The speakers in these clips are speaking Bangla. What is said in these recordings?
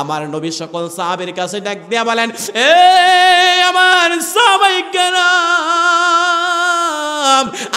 আমার নবী সকল সাহাবীর কাছে ডাক দিয়া বলেন, এ আমার সাহাবায়ে কেরাম,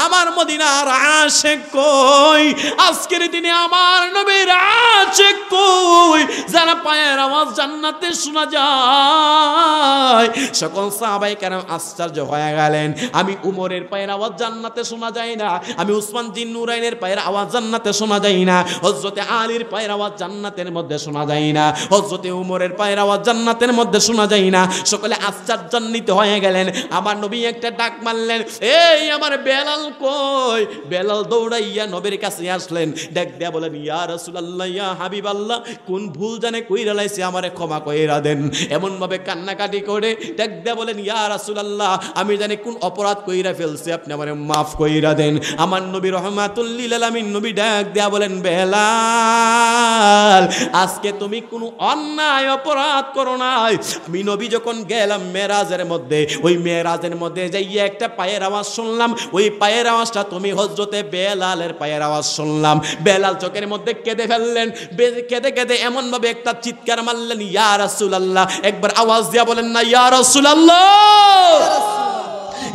আমার মদিনার আশিক কই? আজকের দিনে আমার নবীর আশিক কই? যারা পায়ের আওয়াজ জান্নাতে শোনা যায়। সকল সাহাবায়ে কেরাম আশ্চর্য হয়ে গেলেন। আমি উমরের পায়ের আওয়াজ জান্নাতে শোনা যায় না, আমি উসমান জিন নুরাইনের পায়ের আওয়াজ জান্নাতে শোনা যায় না, হযরতে আলীর পায়ের আওয়াজ জান্নাতের মধ্যে শোনা যায় না, হযরতে উমরের পায়ের আওয়াজ জান্নাতের মধ্যে শোনা যায় না। সকলে আশ্চর্যান্বিত হয়ে গেলেন। আমার নবী একটা ডাক মারলেন, এই আমার বেলাল কই? বেলাল দৌড়াইয়া নবীর কাছে আসলেন, ডাক দিয়া বলেন, ইয়া রাসূলুল্লাহ, ইয়া হাবিবাল্লাহ, কোন ভুল জানে কইরা লাইছি, আমারে ক্ষমা কইরা দেন। এমন ভাবে কান্নাকাটি করে ডাক দিয়া বলেন, ইয়া রাসূলুল্লাহ, আমি জানি কোন অপরাধ কইরা ফেলছি, আপনি আমারে মাফ কইরা দেন। আমার নবী রহমাতুল লিল আলামিন নবী ডাক দিয়া বলেন, বেলাল, আজকে তুমি কোনো অন্যায় অপরাধ করো নাই। আমি নবী যখন গেলাম মেরাজের মধ্যে, ওই মেরাজের মধ্যে যাইয়া একটা পায়ের আওয়াজ শুনলাম, ওই পায়ের আওয়াজটা তুমি হযরতে বেলালের পায়ের আওয়াজ শুনলাম। বেলাল চোখের মধ্যে কেঁদে ফেললেন, কেঁদে কেঁদে এমন ভাবে একটা চিৎকার মারলেন, ইয়া রাসূলুল্লাহ। একবার আওয়াজ দিয়া বলেন না, ইয়া রাসূলুল্লাহ,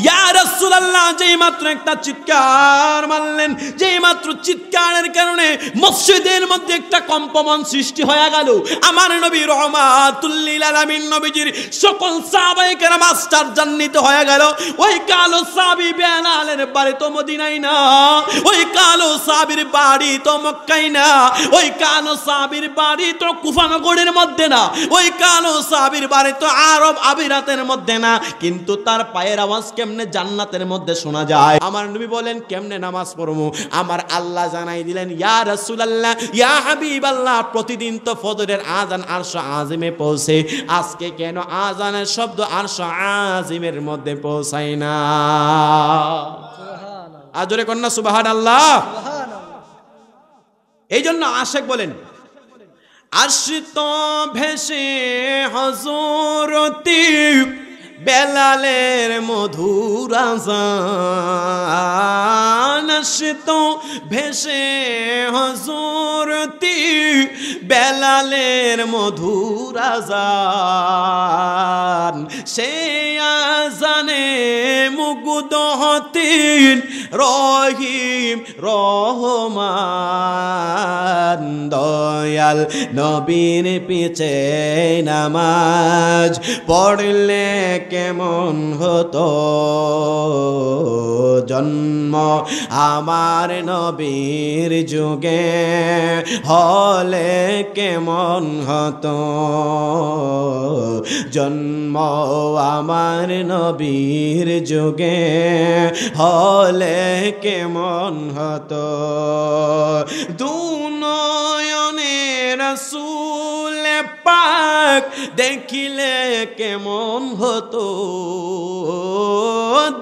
ইয়া রাসূলুল্লাহ। যেই মাত্র একটা চিৎকার মারলেন, যেই মাত্র চিৎকারের কারণে মসজিদের মধ্যে একটা কম্পন সৃষ্টি হয়ে গেল। আমার নবী রহমাতুল লিল আলামিন নবীজির সকল সাহাবায়ে কেরাম আশ্চর্যান্বিত হয়ে গেল। ওই কালো সাহাবী বেলালের বাড়ি তো মদিনায় না, ওই কালো সাহাবীর বাড়ি তো মক্কায় না, ওই কালো সাহাবীর বাড়ি তো কুফা নগরের মধ্যে না, ওই কালো সাহাবীর বাড়ি তো আরব আমিরাতের মধ্যে না, কিন্তু তার পায়ের আওয়াজ কেমনে জান্নাতের মধ্যে শোনা যায়? আমার নবী বলেন, কেমনে নামাজ পড়বো? আমার আল্লাহ জানাই দিলেন, ইয়া রাসূলুল্লাহ, ইয়া হাবিবাল্লাহ, প্রতিদিন তো ফজরের আযান আরশ আজিমে পৌঁছে, আজকে কেন আযানের শব্দ আরশ আজিমের মধ্যে পৌঁছায় না? সুবহানাল্লাহ, আজরে কন্যা সুবহানাল্লাহ। এই জন্য আশিক বলেন, আশিত ভেসে হযরতি বেলালের মধুর আযান, আশিত ভেসে হযরতি বেলালের মধুর আযান, সেই আযানে মুগ্ধ হতেন রহিম রহমান। দয়াল নবীর পিছে নামাজ পড়লে কেমন হতো, জন্ম আমার নবীর যুগে হলে কেমন হতো, জন্ম আমার নবীর যুগে হলে কেমন হতো। দুনয়নে রাসূল পাক দেখিলে কেমন হতো,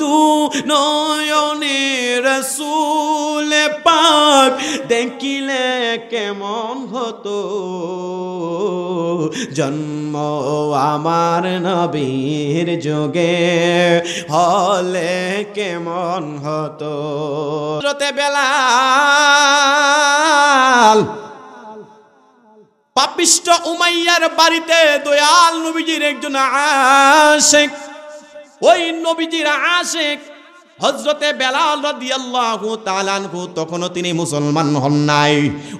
দুনয়নে রাসূল পাক দেখিলে কেমন হতো, জন্ম আমার নবীর যুগে হলে কেমন হতো। হযরতে বেলাল পাপিষ্ট উমাইয়ার বাড়িতে দয়াল নবীজির একজন আশিক, ওই নবীজির আশিক হযরতে বেলাল রাদিয়াল্লাহু তাআলা আনহু, তখনও তিনি মুসলমান হন নাই।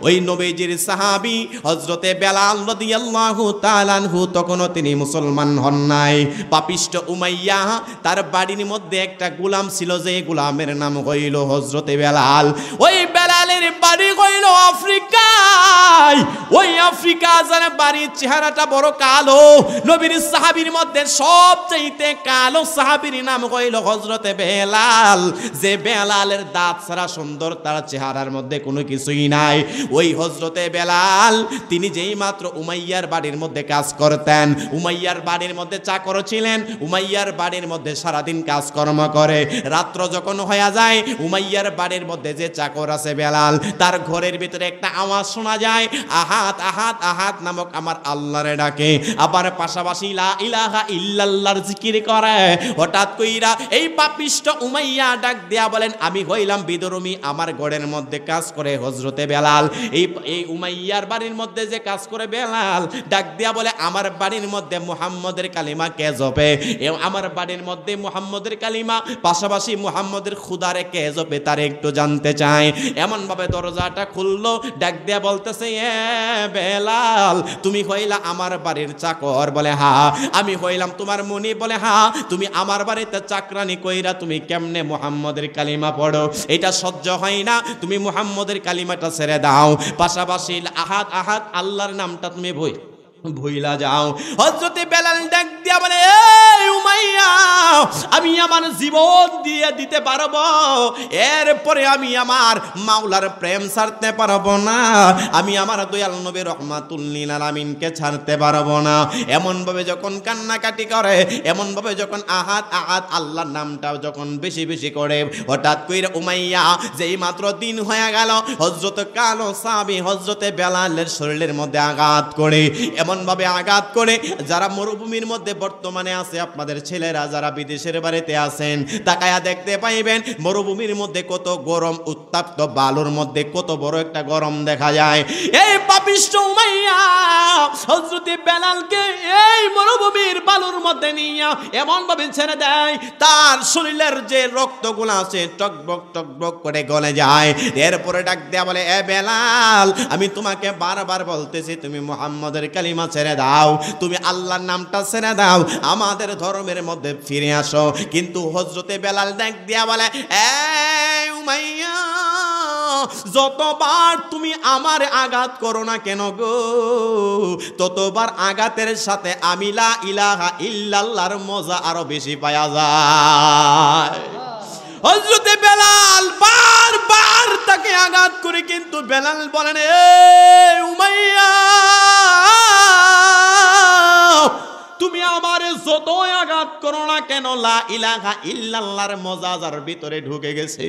ওই নবীজির সাহাবী হযরতে বেলাল রাদিয়াল্লাহু তাআলা আনহু, তখনও তিনি মুসলমান হন নাই। পাপিষ্ট উমাইয়া তার বাড়ির মধ্যে একটা গোলাম ছিল, যে গোলামের নাম হইল হযরতে বেলাল। ওই বেলালের বাড়ি হইল আফ্রিকায়। ওই আফ্রিকা যার বাড়ির চেহারাটা বড় কালো, নবীর সাহাবীর মধ্যে সবচেয়ে কালো সাহাবীর নাম হইল হযরতে বেলাল। যে বেলালের দাঁত ছাড়া সুন্দর তার চেহারার মধ্যে কোনো কিছুই নাই। ওই হযরতে বেলাল তিনি যেই মাত্র উমাইয়ার বাড়ির মধ্যে কাজ করতেন, উমাইয়ার বাড়ির মধ্যে চাকর ছিলেন, উমাইয়ার বাড়ির মধ্যে সারাদিন কাজকর্ম করে, রাত্র যখন হয়ে যায় উমাইয়ার বাড়ির মধ্যে যে চাকর আছে বেলাল, তার ঘরের ভিতরে একটা আওয়াজ শোনা যায়, আহাদ আহাদ আহাদ নামক আমার আল্লাহরে ডাকে, আবার পাশাপাশি লা ইলাহা ইল্লাল্লাহর জিকির করে। হঠাৎ কইরা এই পাপিষ্ট উমাইয়া ডাক দেয়া বলেন, আমি হইলাম বিদরুমি, আমার ঘরের মধ্যে কাজ করে হযরতে বেলাল। এই উমাইয়ার বাড়ির মধ্যে যে কাজ করে বেলাল ডাক দেয়া বলে, আমার বাড়ির মধ্যে মুহাম্মদের কালিমা কে জপে? আমার বাড়ির মধ্যে মুহাম্মদের কালিমা পাশাপাশি মুহাম্মদের খুদারে কে জপে তার একটু জানতে চাই। এমন ভাবে দরজাটা খুললো, ডাক দেয়া বলতেছে, এ বেলাল তুমি হইলা আমার বাড়ির চাকর? বলে হ্যাঁ। আমি হইলাম তোমার মুনি? বলে হ্যাঁ। তুমি আমার বাড়িতে চাকরানি কইরা তুমি কেমনে মুহাম্মদের কালিমা পড়ো? এটা সহ্য হয় না, তুমি মুহাম্মদের কালিমাটা ছেড়ে দাও, পাশাপাশি আহাদ আহাদ আল্লাহর নামটা তুমি ভুইলা যাও। হযরতে বেলাল ডাক দিয়া বলে, এই উমাইয়া, আমি আমার জীবন দিয়ে দিতে পারবো, এরপরে আমি আমার মাওলার প্রেম ছাড়তে পারবো না, আমি আমার দয়াল নবী রহমাতুল লিল আলামিনকে ছাড়তে পারবো না। এমন ভাবে যখন কান্নাকাটি করে, এমন ভাবে যখন আহাদ আহাদ আল্লাহর নামটা যখন বেশি বেশি করে, হঠাৎ কইরা উমাইয়া যেই মাত্র দিন হয়ে গেল, হযরত কালো সাহাবী হযরতে বেলালের শরীরের মধ্যে আঘাত করে, এমন ভাবে আঘাত করে, যারা মরুভূমির মধ্যে বর্তমানে আছে, আপনাদের ছেলেরা যারা বিদেশের বাড়িতে আছেন তাকায়া দেখতে পাইবেন মরুভূমির মধ্যে কত গরম, উত্তপ্ত বালুর মধ্যে কত বড় একটা গরম দেখা যায়। এই পাপিষ্ট উমাইয়া হযরতে বেলালকে এই মরুভূমির বালুর মধ্যে নিয়ে এমন ভাবে ছেড়ে দেয়, তার শরীরের যে রক্তগুলো আছে টকবক টকবক করে গলে যায়। এরপরে ডাক দেয়া বলে, এ বেলাল, আমি তোমাকে বারবার বলতেছি তুমি মুহাম্মদের কালিমা ছেড়ে দাও, তুমি আল্লাহর নামটা ছেড়ে দাও, আমাদের ধর্মের মধ্যে ফিরে আসো। কিন্তু হযরতে বেলাল ডাক দিয়া বলে, এই উমাইয়া, যতবার তুমি আমার আঘাত করো না কেন গো, ততবার আঘাতের সাথে আমি লা ইলাহা ইল্লাল্লাহর মজা আরো বেশি পাওয়া যায়। হযরতে বেলাল বারবার তাকে আঘাত করে, কিন্তু বেলাল বলেন, এই উমাইয়া, তুমি আমারে যতই আঘাত করো না কেন, লা ইলাহা ইল্লাল্লাহর মজা যার ভিতরে ঢুকে গেছে,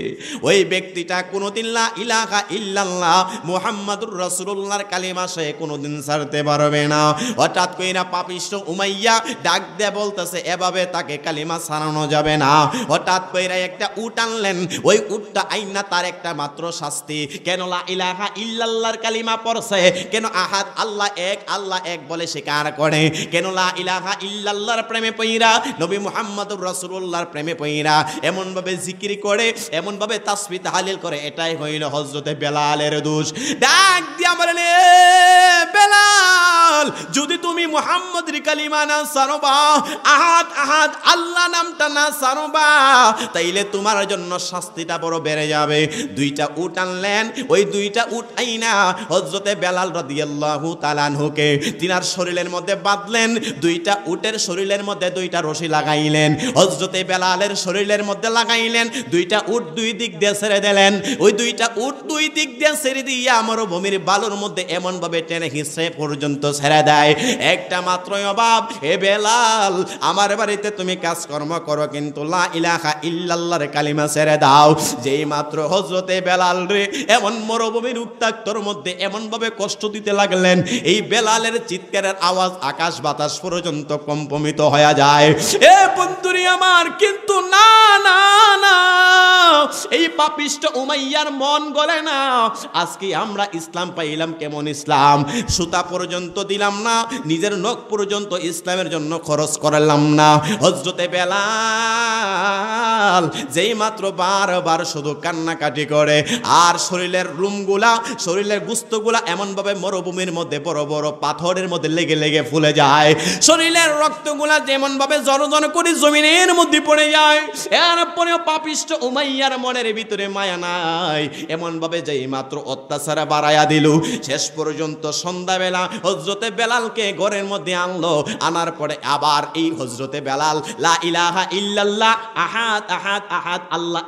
ওই ব্যক্তিটা কোনোদিন লা ইলাহা ইল্লাল্লাহ মুহাম্মাদুর রাসূলুল্লাহর কালিমা সে কোনোদিন ছাড়তে পারবে না। হঠাৎ কইরা পাপিষ্ট উমাইয়া ডাক দিয়ে বলতেছে, এভাবে তাকে কালিমা ছাড়ানো যাবে না। হঠাৎ কইরা একটা উট আনলেন, ওই উটটা আইনা তার একটা মাত্র শাস্তি, কেন লা ইলাহা ইল্লাল্লাহর কালিমা পড়ছে, কেন আহাদ আল্লাহ এক বলে স্বীকার করে, কেন লা ইলাহা ইল্লাল্লাহর প্রেমে পইরা, নবী মুহাম্মদুর রাসূলুল্লাহর প্রেমে পইরা এমন ভাবে জিকির করে, এমন ভাবে তাসবিহ তাহলিল করে, এটাই হইল হযরতে বেলালের দোষ। ডাক দিয়া বলেন, বেলাল, যদি তুমি মুহাম্মদের কালিমা না ছাড়বা, আহাদ আহাদ আল্লাহ নামটা না ছাড়বা, তাইলে তোমার জন্য শাস্তিটা বড় বেড়ে যাবে। দুইটা উট আনলেন, ওই দুইটা উট আইনা হযরতে বেলাল রাদিয়াল্লাহু তাআলা আনহুকে তিনার শরীরের মধ্যে বাঁধলেন। দুইটা উটের শরীরের মধ্যে দুইটা রশি লাগাইলেন, হযরতে বেলালের শরীরের মধ্যে লাগাইলেন। দুইটা উট দুই দিক দিয়ে ছেড়ে দিলেন। ওই দুইটা উট দুই দিক দিয়ে ছেড়ে দিয়া মরুভূমির বালুর মধ্যে এমন ভাবে টেনে হিসে পর্যন্ত ছেড়ে দেয়। একটা মাত্রই অভাব, এ বেলাল, আমার বাড়িতে তুমি কাজকর্ম করো, কিন্তু লা ইলাহা ইল্লাল্লাহর কালিমা ছেড়ে দাও। যেই মাত্র হযরতে বেলাল রে এমন মরুভূমির উত্তাক্তর মধ্যে এমন ভাবে কষ্ট দিতে লাগলেন, এই বেলালের চিৎকারের আওয়াজ আকাশ বাতাস পর্যন্ত কম্পমিত হয়ে যায়। এ বন্ধুরি আমার, কিন্তু না না না, এই পাপিষ্ট উমাইয়ার মন গলে না। আজকে আমরা ইসলাম পাইলাম, কেমন ইসলাম? সুতা পর্যন্ত দিলাম না, নিজের নখ পর্যন্ত ইসলামের জন্য খরচ করলাম না। হযরতে বেলাল যেই মাত্র বারবার শুধু কান্নাকাটি করে, আর শরীরের রুমগুলা, শরীরের গুস্তগুলা এমন ভাবে মরুভূমির মধ্যে বড় বড় পাথরের মধ্যে লেগে লেগে ফুলে যায়। শরীরের রক্তগুলা যেমন ভাবে জড়জড় করে জমিনের মধ্যে পড়ে যায়। এরপরেও পাপিষ্ট উমাইয়ার মনের ভিতরে মায়া নাই, এমন ভাবে যেই মাত্র অত্যাচার বাড়ায়া দিল। শেষ পর্যন্ত সন্ধ্যাবেলা হযরতে বেলালকে ঘরের মধ্যে আনলো। আনার পরে আবার এই হযরতে বেলাল লা ইলাহা ইল্লাল্লাহ আহাদ আহাদ আহাদ আল্লাহ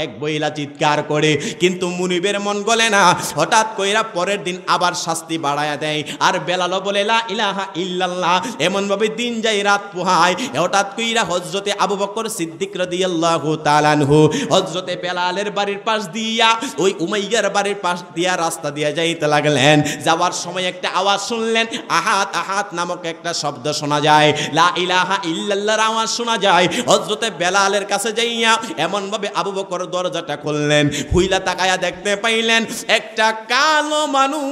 এক বইলা চিৎকার করে, কিন্তু মুনিবের মন গলে না। হঠাৎ কইরা পরের দিন আবার শাস্তি বাড়ায়া দেয়, আর বেলালও বলে লা ইলাহা ইল্লাল্লাহ। এমন ভাবে দিন যায় রাত পোহায়। হঠাৎ কইরা হযরতে আবু বকর সিদ্দিক রাদিয়াল্লাহু তাআলা আনহু হযরতে বেলালের বাড়ির পাশ দিয়া ওই উমাইয়ার বাড়ির পাশ দিয়া রাস্তা দিয়ে যাইতে লাগলেন। যাওয়ার সময় একটা আওয়াজ শুনলেন, আহাত আহাত নামক একটা শব্দ শোনা যায়, লা ইলাহা ইল্লাল্লাহর আওয়াজ শোনা যায়। হযরতে বেলালের কাছে যাইয়া এমন ভাবে আবু বকর দরজাটা খুললেন, হুইলা তাকায়া দেখতে পাইলেন একটা কালো মানুষ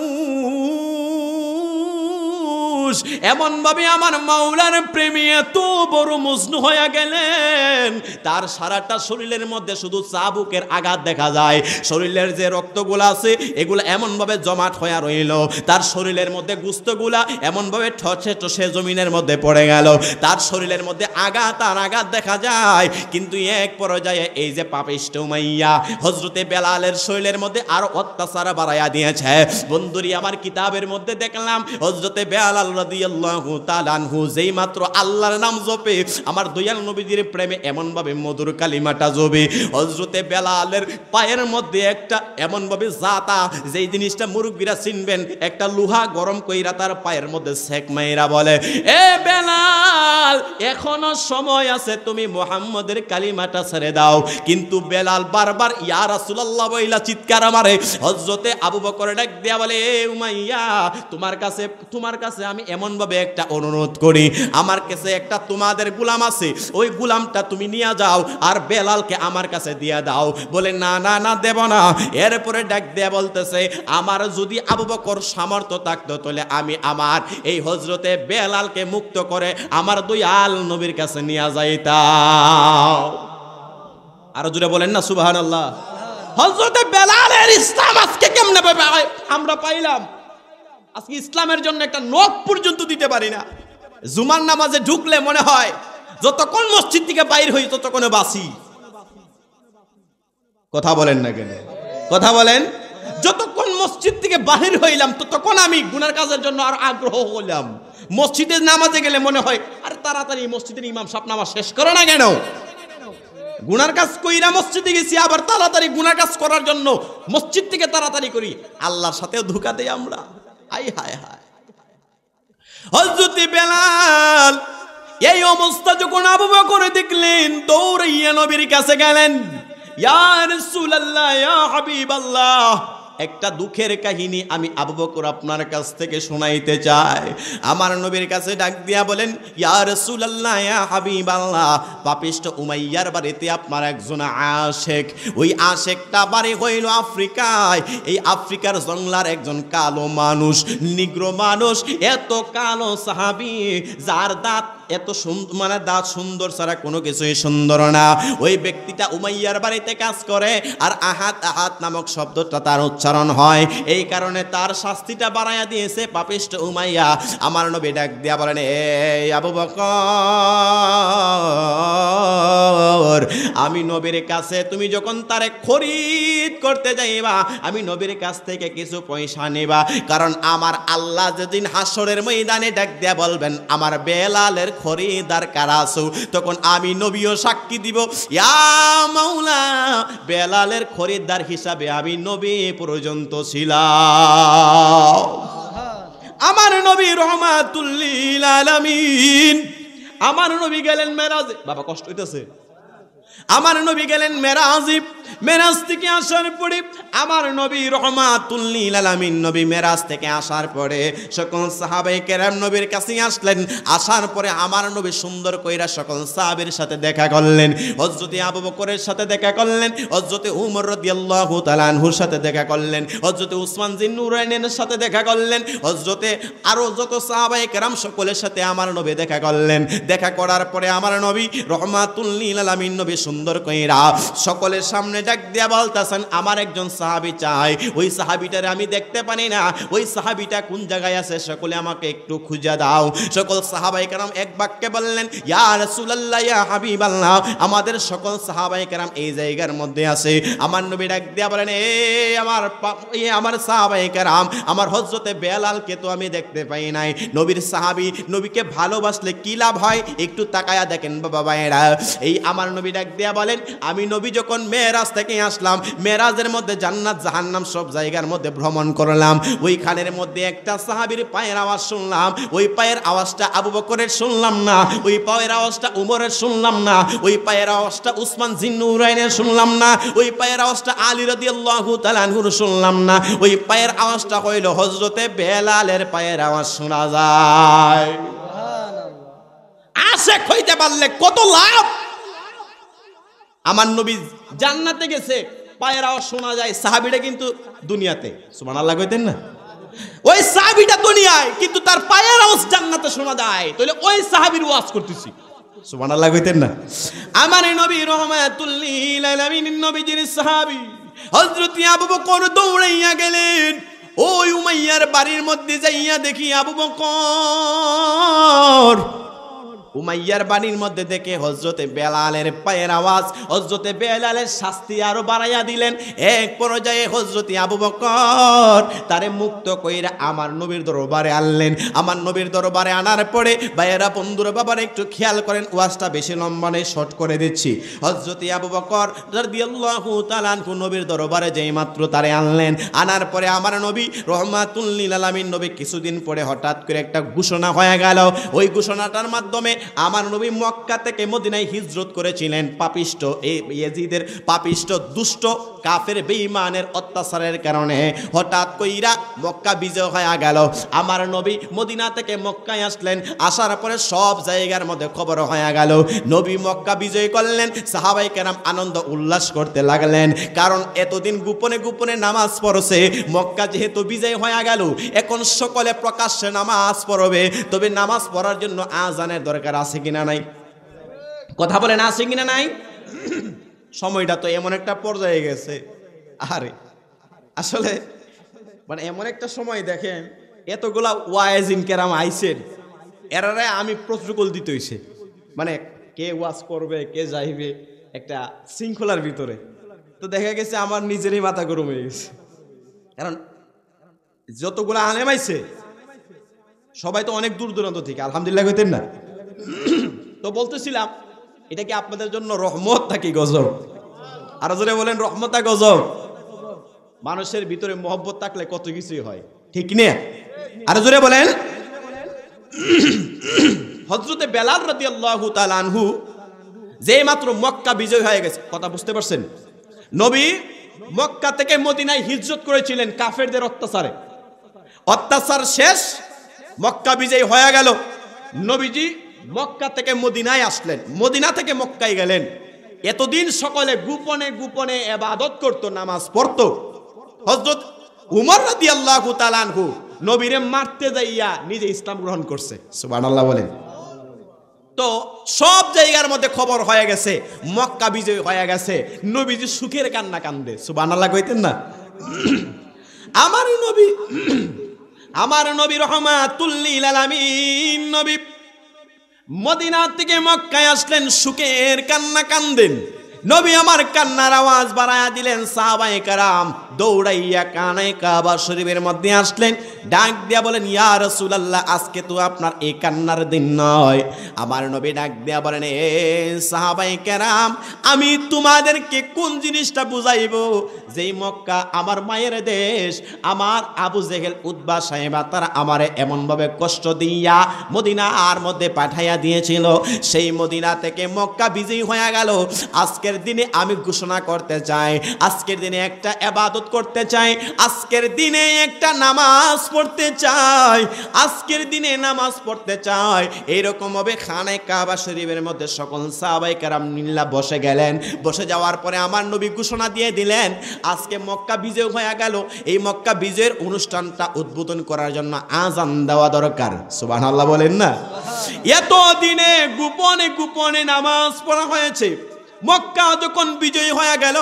এমন ভাবে আমার মাওলার প্রেমে এত বড় মজনু হয়ে গেলেন, তার সারাটা শরীরের মধ্যে শুধু চাবুকের আঘাত দেখা যায়। শরীরের যে রক্তগুলা আছে এগুলা এমন ভাবে জমাট হয়ে রইল, তার শরীরের মধ্যে গুস্তগুলা এমন ভাবে ঠসে ঠসে জমিনের মধ্যে পড়ে গেল, তার শরীরের মধ্যে আঘাত আর আঘাত দেখা যায়। কিন্তু এক পর্যায়ে এই যে পাপিষ্ঠ উমাইয়া হযরতে বেলালের শরীরের মধ্যে আরো অত্যাচার বাড়াইয়া দিয়েছে। বন্ধুরি আমার কিতাবের মধ্যে দেখলাম হযরতে বেলাল রাদিয়াল্লাহু তাআলা আনহু যেই মাত্র আল্লাহর নাম জপে, আমার দয়াল নবীজির প্রেমে এমন ভাবে মধুর কালিমাটা জপে, হযরতে বেলালের পায়ের মধ্যে একটা এমন ভাবে জাতা, যেই জিনিসটা মুরব্বিরা চিনবেন, একটা লোহা গরম কইরা তার পায়ের মধ্যে সেক মাইরা বলে, এ বেলাল এখনো সময় আছে, তুমি মুহাম্মদের কালিমাটা ছেড়ে দাও। কিন্তু বেলাল বারবার ইয়া রাসূলুল্লাহ বইলা চিৎকার মারে। হযরতে আবু বকর ডাক দিয়া বলে, এ উমাইয়া তোমার কাছে আমি এমন ভাবে একটা অনুরোধ করি, আমার কাছে একটা তোমাদের গোলাম আছে, ওই গোলামটা তুমি নিয়ে যাও আর বেলালকে আমার কাছে দিয়ে দাও। বলে না না না দেব না। এরপরে ডাক দিয়া বলতেছে, আমার যদি আবু বকর সামর্থ্য থাকতো তাহলে আমি আমার এই হযরতে বেলালকে মুক্ত করে আমার দয়াল নবীর কাছে নিয়ে যাইতাম। আরো জোরে বলেন না সুবহানাল্লাহ। হযরতে বেলালের ইসলাম আজকে কেমনে আমরা পাইলাম? আজকে ইসলামের জন্য একটা নখ পর্যন্ত দিতে পারি না। জুমার নামাজে ঢুকলে মনে হয় যতক্ষণ মসজিদ থেকে বাইর হই ততক্ষণে বাসি। কথা বলেন না কেন? কথা বলেন। যতক্ষণ মসজিদ থেকে বাহির হইলাম ততক্ষণ আমি গুনার কাজের জন্য আর আগ্রহ হইলাম। মসজিদে নামাজে গেলে মনে হয় আরে তাড়াতাড়ি মসজিদের ইমাম সাহেব নামাজ শেষ করে না কেন? গুনার কাজ কইরা মসজিদে গেছি, আবার তাড়াতাড়ি গুনার কাজ করার জন্য মসজিদ থেকে তাড়াতাড়ি করি। আল্লাহর সাথেও ধোঁকা দেই আমরা। হায় হায় হায়। হযরতে বেলাল এই অবস্থা যখন আবু বকর দেখলেন, দৌড়াইয়া নবীর কাছে গেলেন, ইয়া রাসূলুল্লাহ ইয়া হাবিবাল্লাহ, একটা দুঃখের কাহিনী আমি আবু বকর আপনার কাছ থেকে শোনাইতে চাই। আমার নবীর কাছে ডাক দিয়া বলেন, ইয়া রাসূলুল্লাহ ইয়া হাবিবাল্লাহ, পাপিষ্ঠ উমাইয়ার বাড়িতে আপনার একজন আশেক, ওই আশেকটা বাড়ি হইল আফ্রিকায়। এই আফ্রিকার জংলার একজন কালো মানুষ, নিগ্রো মানুষ, এত কালো সাহাবী যার দাঁত এত সুন্দর, মানে দাঁত সুন্দর ছাড়া কোনো কিছুই সুন্দর না। ওই ব্যক্তিটা উমাইয়ার বাড়িতে কাজ করে আর আহাত আহাত নামক শব্দটা তার উচ্চারণ হয়, এই কারণে তার শাস্তিটা বাড়াইয়া দিয়েছে পাপিষ্ঠ উমাইয়া। আমার নবী ডাক দিয়া বলেন, এই আবু বকর, আমি নবীর কাছে তুমি যখন তারে খরিদ করতে যাইবা, আমি নবীর কাছ থেকে কিছু পয়সা নেবা, কারণ আমার আল্লাহ যেদিন হাসরের ময়দানে ডাক দিয়া বলবেন আমার বেলালের খরিদার কারা আছো, তখন আমি নবীও সাক্ষী দিব, ইয়া মাওলা বেলালের খরিদার হিসাবে আমি নবী পর্যন্ত ছিলাম। আমার নবী রহমাতুল লিল আলামিন, আমার নবী গেলেন মেরাজে। বাবা কষ্ট হইতেছে। আমার নবী গেলেন মেরাজে। মেরাজ থেকে আসার পরে আমার নবী রহমাতুল লিল আলামিন নবী মেরাজ থেকে আসার পরে সকল সাহাবায়ে কেরাম নবীর কাছে আসলেন। আসার পরে আমার নবী সুন্দর কইরা সকল সাহাবীর সাথে দেখা করলেন। হযরতে আবু বকরের সাথে দেখা করলেন, হযরতে উমর রাদিয়াল্লাহু তাআলা আনহুর সাথে দেখা করলেন, হযরতে উসমান জিন্নুরাইনের সাথে দেখা করলেন, হযরতে আরো যত সাহাবায়ে কেরাম সকলের সাথে আমার নবী দেখা করলেন। দেখা করার পরে আমার নবী রহমাতুল লিল আলামিন নবী সুন্দর কইরা সকলের সামনে ডাক দিয়া বলতেছেন, আমার একজন সাহাবী চাই, ওই সাহাবীটারে আমি দেখতে পারি না, ওই সাহাবীটা কোন জায়গায় আছে সকলে আমাকে একটু খুঁজে দাও। সকল সাহাবায়ে কেরাম এক বাক্যে বললেন, ইয়া রাসূলুল্লাহ ইয়া হাবিবাল্লাহ, আমাদের সকল সাহাবায়ে কেরাম এই জায়গার মধ্যে আছে। আমার নবী ডাক দিয়া বলেন, আমার সাহাবায়ে কেরাম, আমার হযরতে বেলালকে তো আমি দেখতে পাই নাই। নবীর সাহাবী, নবীকে ভালোবাসলে কি লাভ হয় একটু তাকায়া দেখেন বাবা ভাইরা। এই আমার নবী ডাক দিয়া বলেন, আমি নবী যখন মেরাজ মেরাজ থেকে আসলাম, মেরাজের মধ্যে জান্নাত জাহান্নাম সব জায়গার মধ্যে ভ্রমণ করলাম। ওইখানের মধ্যে একটা সাহাবীর পায়ের আওয়াজ শুনলাম। ওই পায়ের আওয়াজটা আবু বকরের শুনলাম না, ওই পায়ের আওয়াজটা উমরের শুনলাম না, ওই পায়ের আওয়াজটা উসমান জিন্নুরাইনের শুনলাম না, ওই পায়ের আওয়াজটা আলী রাদিয়াল্লাহু তাআলা আনহুর শুনলাম না, ওই পায়ের আওয়াজটা হইল হযরতে বেলালের পায়ের আওয়াজ শোনা যায়। আশেক হইতে পারলে কত লাভ। আমার নবী জান্নাতে গেছে, পায়ের আওয়াজ শোনা যায়, সাহাবীটা কিন্তু দুনিয়াতে। সুবহানাল্লাহ কইতেন না? ওই সাহাবীটা দুনিয়ায়, কিন্তু তার পায়ের আওয়াজ জান্নাতে শোনা যায়। তাহলে ওই সাহাবীর ওয়াজ করতেছি। সুবহানাল্লাহ কইতেন না? আমার নবী রাহমাতুল লিল আলামিন, নবীজির সাহাবী হযরত আবু বকর দৌড়াইয়া গেলেন। ওই উমাইয়ার বাড়ির মধ্যে যাইয়া দেখি আবু বকর উমাইয়ার বাড়ির মধ্যে দেখে হযরতে বেলালের পায়ের আওয়াজ, হযরতে বেলালের শাস্তি আরো বাড়াইয়া দিলেন। এক পর্যায়ে হযরতে আবু বকর তারে মুক্ত কইরা আমার নবীর দরবারে আনলেন। আমার নবীর দরবারে আনার পরে ভাইয়েরা বন্ধুরা বাবার একটু খেয়াল করেন, ওয়াজটা বেশি লম্বা নেই, শর্ট করে দিচ্ছি। হযরতে আবু বকর রাদিয়াল্লাহু তাআলা আনহু নবীর দরবারে যেই মাত্র তারে আনলেন, আনার পরে আমার নবী রাহমাতুল লিল আলামিন নবী কিছুদিন পরে হঠাৎ করে একটা ঘোষণা হয়ে গেল। ওই ঘোষণাটার মাধ্যমে আমার নবী মক্কা থেকে মদিনায় হিজরত করেছিলেন। পাপিষ্ট এই ইয়াজিদের পাপিষ্ট দুষ্ট কাফের বেঈমানের অত্যাচারের কারণে হঠাৎ কইরা মক্কা বিজয় হয়ে গেল। আমার নবী মদিনা থেকে মক্কায় আসলেন, আসার পরে সব জায়গার মধ্যে খবর হয়ে গেল নবী মক্কা বিজয় করলেন। সাহাবায়ে কেরাম আনন্দ উল্লাস করতে লাগলেন, কারণ এতদিন গোপনে গোপনে নামাজ পড়ছে, মক্কা যেহেতু বিজয় হয়ে গেল, এখন সকলে প্রকাশ্যে নামাজ পড়বে। তবে নামাজ পড়ার জন্য আজানের দরকার আছে কিনা নাই? কথা বলেন, আছে কিনা নাই? সময়টা তো এমন একটা পর্যায়ে গেছে, আরে আসলে মানে এমন একটা সময় দেখেন, এতগুলা ওয়াইজিন কেরাম আইছেন, এরারে আমি প্রোটোকল দিতে হইছে, মানে কে ওয়াজ করবে কে যাইবে একটা শৃঙ্খলার ভিতরে। তো দেখা গেছে আমার নিজেরই মাথা গরম হয়ে গেছে, কারণ যতগুলা আলেম আইছে সবাই তো অনেক দূর দূরান্ত থেকে, আলহামদুলিল্লাহ কইতেন না? তো বলতেছিলাম, এটা কি আপনাদের জন্য রহমত নাকি গজব? আরো জোরে বলেন, রহমত না গজব? মানুষের ভিতরে মহব্বত থাকলে কত কিছুই হয়, ঠিক না? আরো জোরে বলেন। হযরতে বেলাল রাদিয়াল্লাহু তাআলা আনহু যেই মাত্র মক্কা বিজয় হয়ে গেছে, কথা বুঝতে পারছেন? নবী মক্কা থেকে মদিনায় হিজরত করেছিলেন কাফেরদের অত্যাচারে। অত্যাচার শেষ, মক্কা বিজয় হয়ে গেল। নবীজি মক্কা থেকে মদিনায় আসলেন, মদিনা থেকে মক্কায় গেলেন। এতদিন সকলে গোপনে গোপনে ইবাদত করত, নামাজ পড়তো। হযরত উমর রাদিয়াল্লাহু তাআলা আনহু নবীরে মারতে যাইয়া নিজে ইসলাম গ্রহণ করছে। সুবহানাল্লাহ বলেন। তো সব জায়গার মধ্যে খবর হয়ে গেছে মক্কা বিজয় হয়ে গেছে, নবীজি সুখের কান্না কান্দে। সুবহানাল্লাহ কইতেন না? আমার নবী রাহমাতুল লিল আলামিন নবী মদিনা থেকে মক্কায় আসলেন, সুখের কান্না কান্দেন। নবী আমার কান্নার আওয়াজ বাড়ায়া দিলেন। সাহাবায়ে কেরাম দৌড়াইয়া কানায় কাবা শরীফের মধ্যে আসলেন, ডাক দিয়া বলেন, ইয়া রাসূলুল্লাহ, আজকে তো আপনার এই কান্নার দিন নয়। আমার নবী ডাক দিয়া বলেন, এ সাহাবায়ে কেরাম, আমি তোমাদেরকে কোন জিনিসটা বুঝাইবো? যেই মক্কা আমার মায়ের দেশ, আমার আবু জেহেল উতবা সাহেবা তারা আমারে এমনভাবে কষ্ট দিয়া মদিনার মধ্যে পাঠাইয়া দিয়েছিল, সেই মদিনা থেকে মক্কা বিজয়ী হয়ে গেল। আজকের দিনে আমি ঘোষণা করতে চাই, আজকের দিনে একটা ইবাদত করতে চাই, আজকের দিনে একটা নামাজ পড়তে চাই, আজকের দিনে নামাজ পড়তে চাই। এইরকম ভাবে খানায় কাবা শরীফের মধ্যে সকল সাহাবায়ে কেরাম মিল্লা বসে গেলেন। বসে যাওয়ার পরে আমার নবী ঘোষণা দিয়ে দিলেন, আজকে মক্কা বিজয় হয়ে গেল, এই মক্কা বিজয়ের অনুষ্ঠানটা উদ্বোধন করার জন্য আযান দেওয়া দরকার। সুবহানাল্লাহ বলেন না? এত দিনে গোপনে গোপনে নামাজ পড়া হয়েছে, মক্কা যখন বিজয় হয়ে গেল,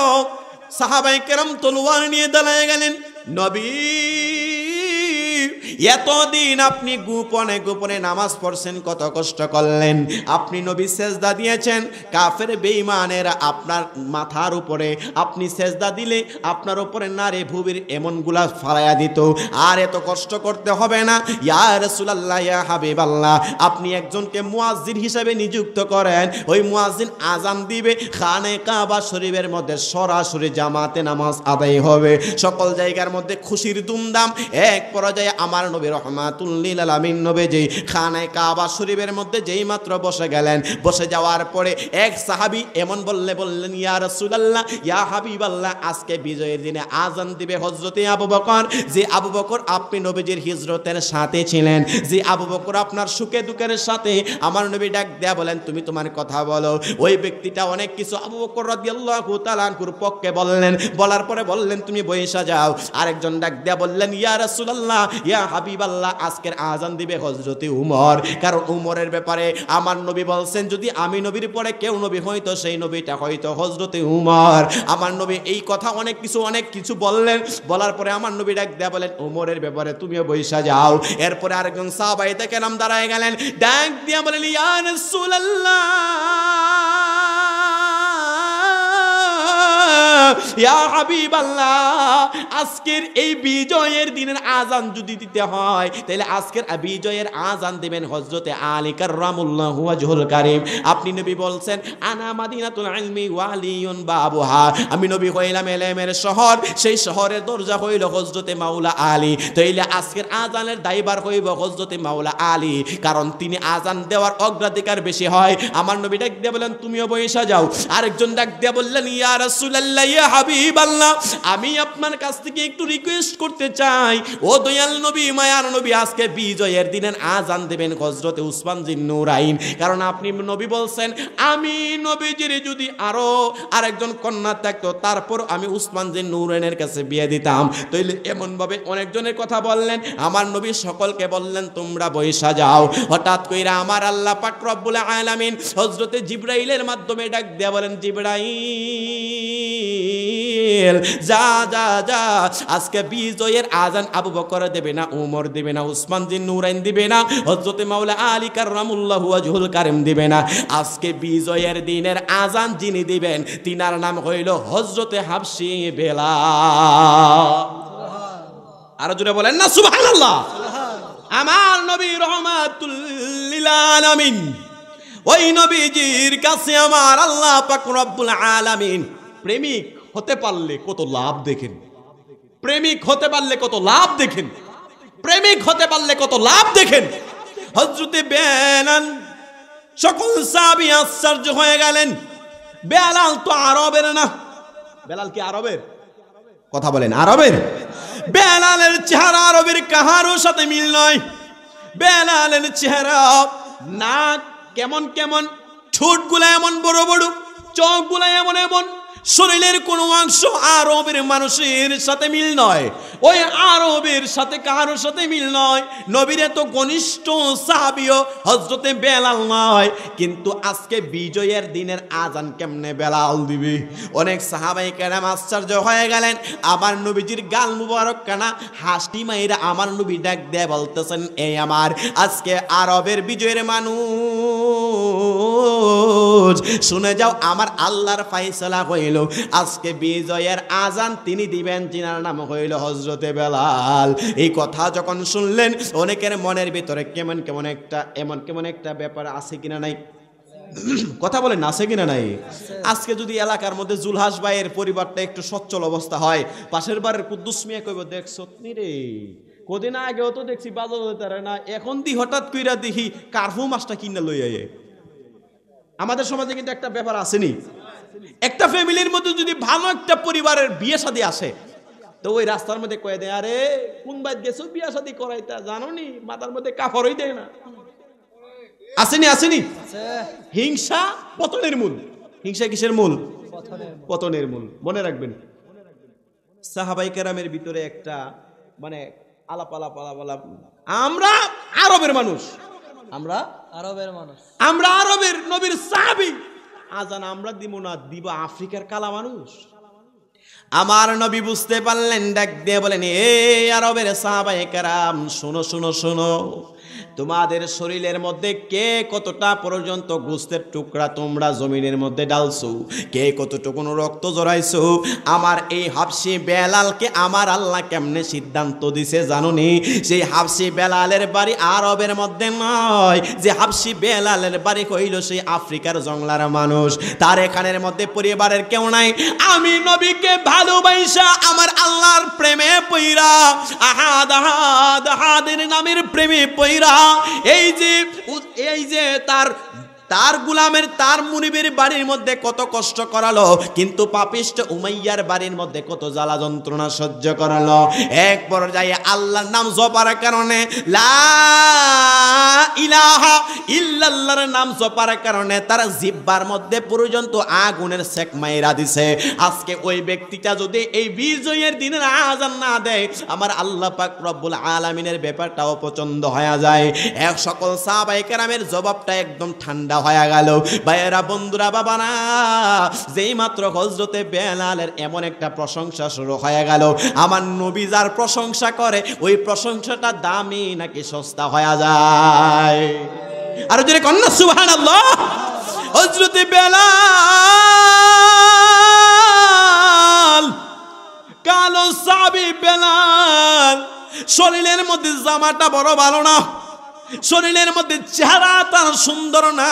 সাহাবায়ে কেরাম তলোয়ার নিয়ে দাঁড়ায় গেলেন। নবী এতদিন আপনি গোপনে গোপনে নামাজ পড়ছেন, কত কষ্ট করলেন, আপনি নবী সেজদা দিয়েছেন, কাফের বেঈমানেরা আপনার মাথার উপরে আপনি সেজদা দিলে আপনার উপরে নারে ভুবির এমনগুলা ফালাইয়া দিত, আর এত কষ্ট করতে হবে না। ইয়া রাসূলুল্লাহ, ইয়া হাবিবাল্লাহ, আপনি একজনকে মুয়াজ্জিন হিসেবে নিযুক্ত করেন, ওই মুয়াজ্জিন আজান দিবে, খানে কাবা শরীফের মধ্যে সরাসরি জামাতে নামাজ আদায় হবে, সকল জায়গার মধ্যে খুশির দুমদাম। এক পর্যায়ে আমার নবী রহমাতুল লিল আলামিন নবীজি খানে কাবা শরীফের মধ্যে যেই মাত্র বসে গেলেন, বসে যাওয়ার পরে এক সাহাবী এমন বললেন, ইয়া রাসূলুল্লাহ, ইয়া হাবিবাল্লাহ, আজকে বিজয়ের দিনে আজান দিবে হযরতে আবু বকর। যে আবু বকর আপনি নবীজির হিজরতের সাথে ছিলেন, যে আবু বকর আপনার সুখে দুঃখের সাথে, আমার নবী ডাক দেয়া বলেন, তুমি তোমার কথা বলো। ওই ব্যক্তিটা অনেক কিছু আবু বকর রাদিয়াল্লাহু তাআলা আনহুর পক্ষে বললেন, বলার পরে বললেন, তুমি বইসা যাও। আরেকজন ডাক দেয়া বললেন, ইয়া রাসূলুল্লাহ, ইয়া হাবিবাল্লাহ, আজকের আজান দিবে হযরতে উমর। কারণ উমরের ব্যাপারে আমার নবী বলছেন, যদি আমি নবীর পরে কেউ নবী হয়তো সেই নবীটা হয়তো হযরতে উমর। আমার নবী এই কথা অনেক কিছু বললেন, বলার পরে আমার নবী ডাক দেয়া বলেন, উমরের ব্যাপারে তুমিও বইসা যাও। এরপরে আরেকজন সাহাবায়ে কেরাম দাঁড়ায় গেলেন, ডাক দিয়া বলেন, ইয়া রাসূলুল্লাহ, ইয়া হাবিবাল্লাহ, আজকের এই বিজয়ের দিনের আজান যদি দিতে হয়, তাহলে আজকের বিজয়ের আজান দিবেন হযরতে আলী কাররামুল্লাহু ওয়াজহুল কারীম। আপনি নবী বলছেন, আনা মাদিনাতুল ইলমি ওয়া আলিয়ুন বাবুহা, আমি নবী হইলাম ইলমের শহর, সেই শহরের দরজা হইল হযরতে মাওলা আলী। তাইলে আজকের আজানের দায়ভার হইব হযরতে মাওলা আলী, কারণ তিনি আজান দেওয়ার অগ্রাধিকার বেশি হয়। আমার নবী ডাক দিয়ে বলেন, তুমিও বইসা যাও। আরেকজন ডাক দিয়ে বললেন, ইয়া রাসূলুল্লাহ, ইয়া হাবিবাল্লাহ, আমি আপনার কাছ থেকে একটু রিকোয়েস্ট করতে চাই, ও দয়াল নবী, মায়ার নবী, আজকে বিজয়ের দিনের আজান দেবেন হযরতে উসমান জিন্নুরাইন। কারণ আপনি নবী বলছেন, আমি নবীজির যদি আরো আরেকজন কন্যা থাকতো, তারপর আমি উসমান জিন্নুরাইনের কাছে বিয়ে দিতাম। তাইলে এমন ভাবে অনেকজনের কথা বললেন। আমার নবী সকলকে বললেন, তোমরা বইসা যাও। হঠাৎ কইরা আমার আল্লাহ পাক রব্বুল আলামিন হযরতে জিবরাইলের মাধ্যমে ডাক দেয়া বলেন, জিবরাইল, যা যা যা, আজকে বিজয়ের আজান আবু বকর দেবে না, উমর দিবে না, উসমান জিন্নুরাইন দিবে না, হযরতে মাওলা আলী কাররামুল্লাহু ওয়াজহুল কারীম দিবে না। আজকে বিজয়ের দিনের আজান যিনি দিবেন, তিনার নাম হইল হযরতে হাবশী বেলাল। আরো জোরে বলেন না সুবহানাল্লাহ। আমার নবী রহমাতুল লিল আলামিন, ওই নবীজির কাছে আমার আল্লাহ পাক রব্বুল আলামিন প্রেমিক হতে পারলে কত লাভ দেখেন, প্রেমিক হতে পারলে কত লাভ দেখেন, প্রেমিক হতে পারলে কত লাভ দেখেন। হযরতে বেলাল, সকল সাহাবী আশ্চর্য হয়ে গেলেন। বেলাল তো আরবের না। বেলাল কি আরবের? কথা বলেন, আরবের? বেলালের চেহারা আরবের কাহারও সাথে মিল নয়। বেলালের চেহারা, নাক কেমন কেমন, ঠোঁটগুলা এমন বড় বড়, চোখগুলা এমন এমন, শরীরের কোনো অংশ আরবের মানুষের সাথে মিল নয়। ওই আরবের সাথে কারোর সাথে মিল নয়। নবীর এত ঘনিষ্ঠ সাহাবীও হযরতে বেলাল নয়। কিন্তু আজকে বিজয়ের দিনের আজান কেমনে বেলাল দিবে? অনেক সাহাবায়ে কেরাম আশ্চর্য হয়ে গেলেন। আমার নবীজির গাল মুবারক কানা হাসি মাইরা আমার নবী ডাক দিয়ে বলতেছেন, এই আমার আজকে আরবের বিজয়ের মানুষ, শুনে যাও, আমার আল্লাহর ফায়সালা হইল, আজকে বিজয়ের আজান তিনি দিবেন, যিনার নাম হইল হযরতে বেলাল। এই কথা যখন শুনলেন, অনেকের মনের ভিতরে কেমন কেমন একটা ব্যাপার আছে কিনা নাই? কথা বলেন, আছে কিনা নাই? আজকে যদি এলাকার মধ্যে জুলহাস ভাইয়ের পরিবারটা একটু সচ্ছল অবস্থা হয়, পাশের বাড়ির কুদ্দুস মিয়া কইব, দেখছো রে, কদিন আগেও তো দেখছি বাজার হইতে না, এখন দি হঠাৎ কইরা দেখি কার্ফু মাছটা কিনা লই আয়ে। আমাদের সমাজে কিন্তু একটা ব্যাপার আসেনি, একটা ফ্যামিলির মধ্যে যদি ভালো একটা পরিবারের বিয়ে শাদী আসে, তো ওই রাস্তার মধ্যে কয়ে দেয়, আরে কোন বাইত গেছো বিয়ে শাদী করাইতা, জানো নি মাথার মধ্যে কাপড়ই দেয় না। আসেনি? আসেনি? হিংসা পতনের মূল। হিংসা কিসের মূল? পতনের মূল। মনে রাখবেন, সাহাবায়ে কেরামের ভিতরে একটা মানে আলাপ, আমরা আরবের মানুষ, আমরা আরবের নবীর সাহাবী, আজান আমরা দিব না, দিব আফ্রিকার কালা মানুষ। আমার নবী বুঝতে পারলেন, ডাক দিয়ে বলেন, এ আরবের সাহাবায়ে কেরাম, শোনো শোনো শোনো, তোমাদের শরীরের মধ্যে কে কতটা পর্যন্ত গোশতের টুকরা তোমরা জমিনের মধ্যে ডালছো, কে কতটুকু রক্ত জড়াইছো, আমার এই হাবশি বেলালকে আমার আল্লাহ কেমনে সিদ্ধান্ত দিছে জানোনি? সেই হাবশি বেলালের বাড়ি আরবের মধ্যে নয়, যে হাবশি বেলালের বাড়ি হইল সেই আফ্রিকার জংলার মানুষ, তার এখানের মধ্যে পরিবারের কেউ নাই। আমি নবীকে ভালোবাসা আমার আল্লাহর প্রেমে পইরা, আহাদ আহাদ আহাদের নামের প্রেমে পইরা, এই যে তার গুলামের, তার মুনিবের বাড়ির মধ্যে কত কষ্ট করালো, কিন্তু পাপিষ্ট উমাইয়ার বাড়ির মধ্যে কত জ্বালা যন্ত্রণা সহ্য করালো। এক পর্যায়ে আল্লাহর নাম জপার কারণে, লা ইলাহা ইল্লাল্লাহর নাম জপার কারণে তার জিহ্বার মধ্যে পর্যন্ত আগুনের সেক মাইরা দিছে। আজকে ওই ব্যক্তিটা যদি এই বিজয়ের দিনের আযান না দেয়, আমার আল্লাহ পাক রব্বুল আলামিনের ব্যাপারটাও পছন্দ হয়ে যায়। এক সকল সাহাবায়ে কেরামের জবাবটা একদম ঠান্ডা হয়ে গেল। ভাইয়েরা, বন্ধুরা, বাবারা, যেই মাত্র হযরতে বেলালের এমন একটা প্রশংসা শুরু হয়ে গেল, আমার নবী যার প্রশংসা করে ওই প্রশংসাটা দামি নাকি সস্তা হয়ে যায়? আর যদি কন্যা সুবহানাল্লাহ, হযরতে বেলাল, কালো সাহাবী বেলাল, শরীরের মধ্যে জামাটা বড় ভালো না, শরীরের মধ্যে চেহারা তার সুন্দর না,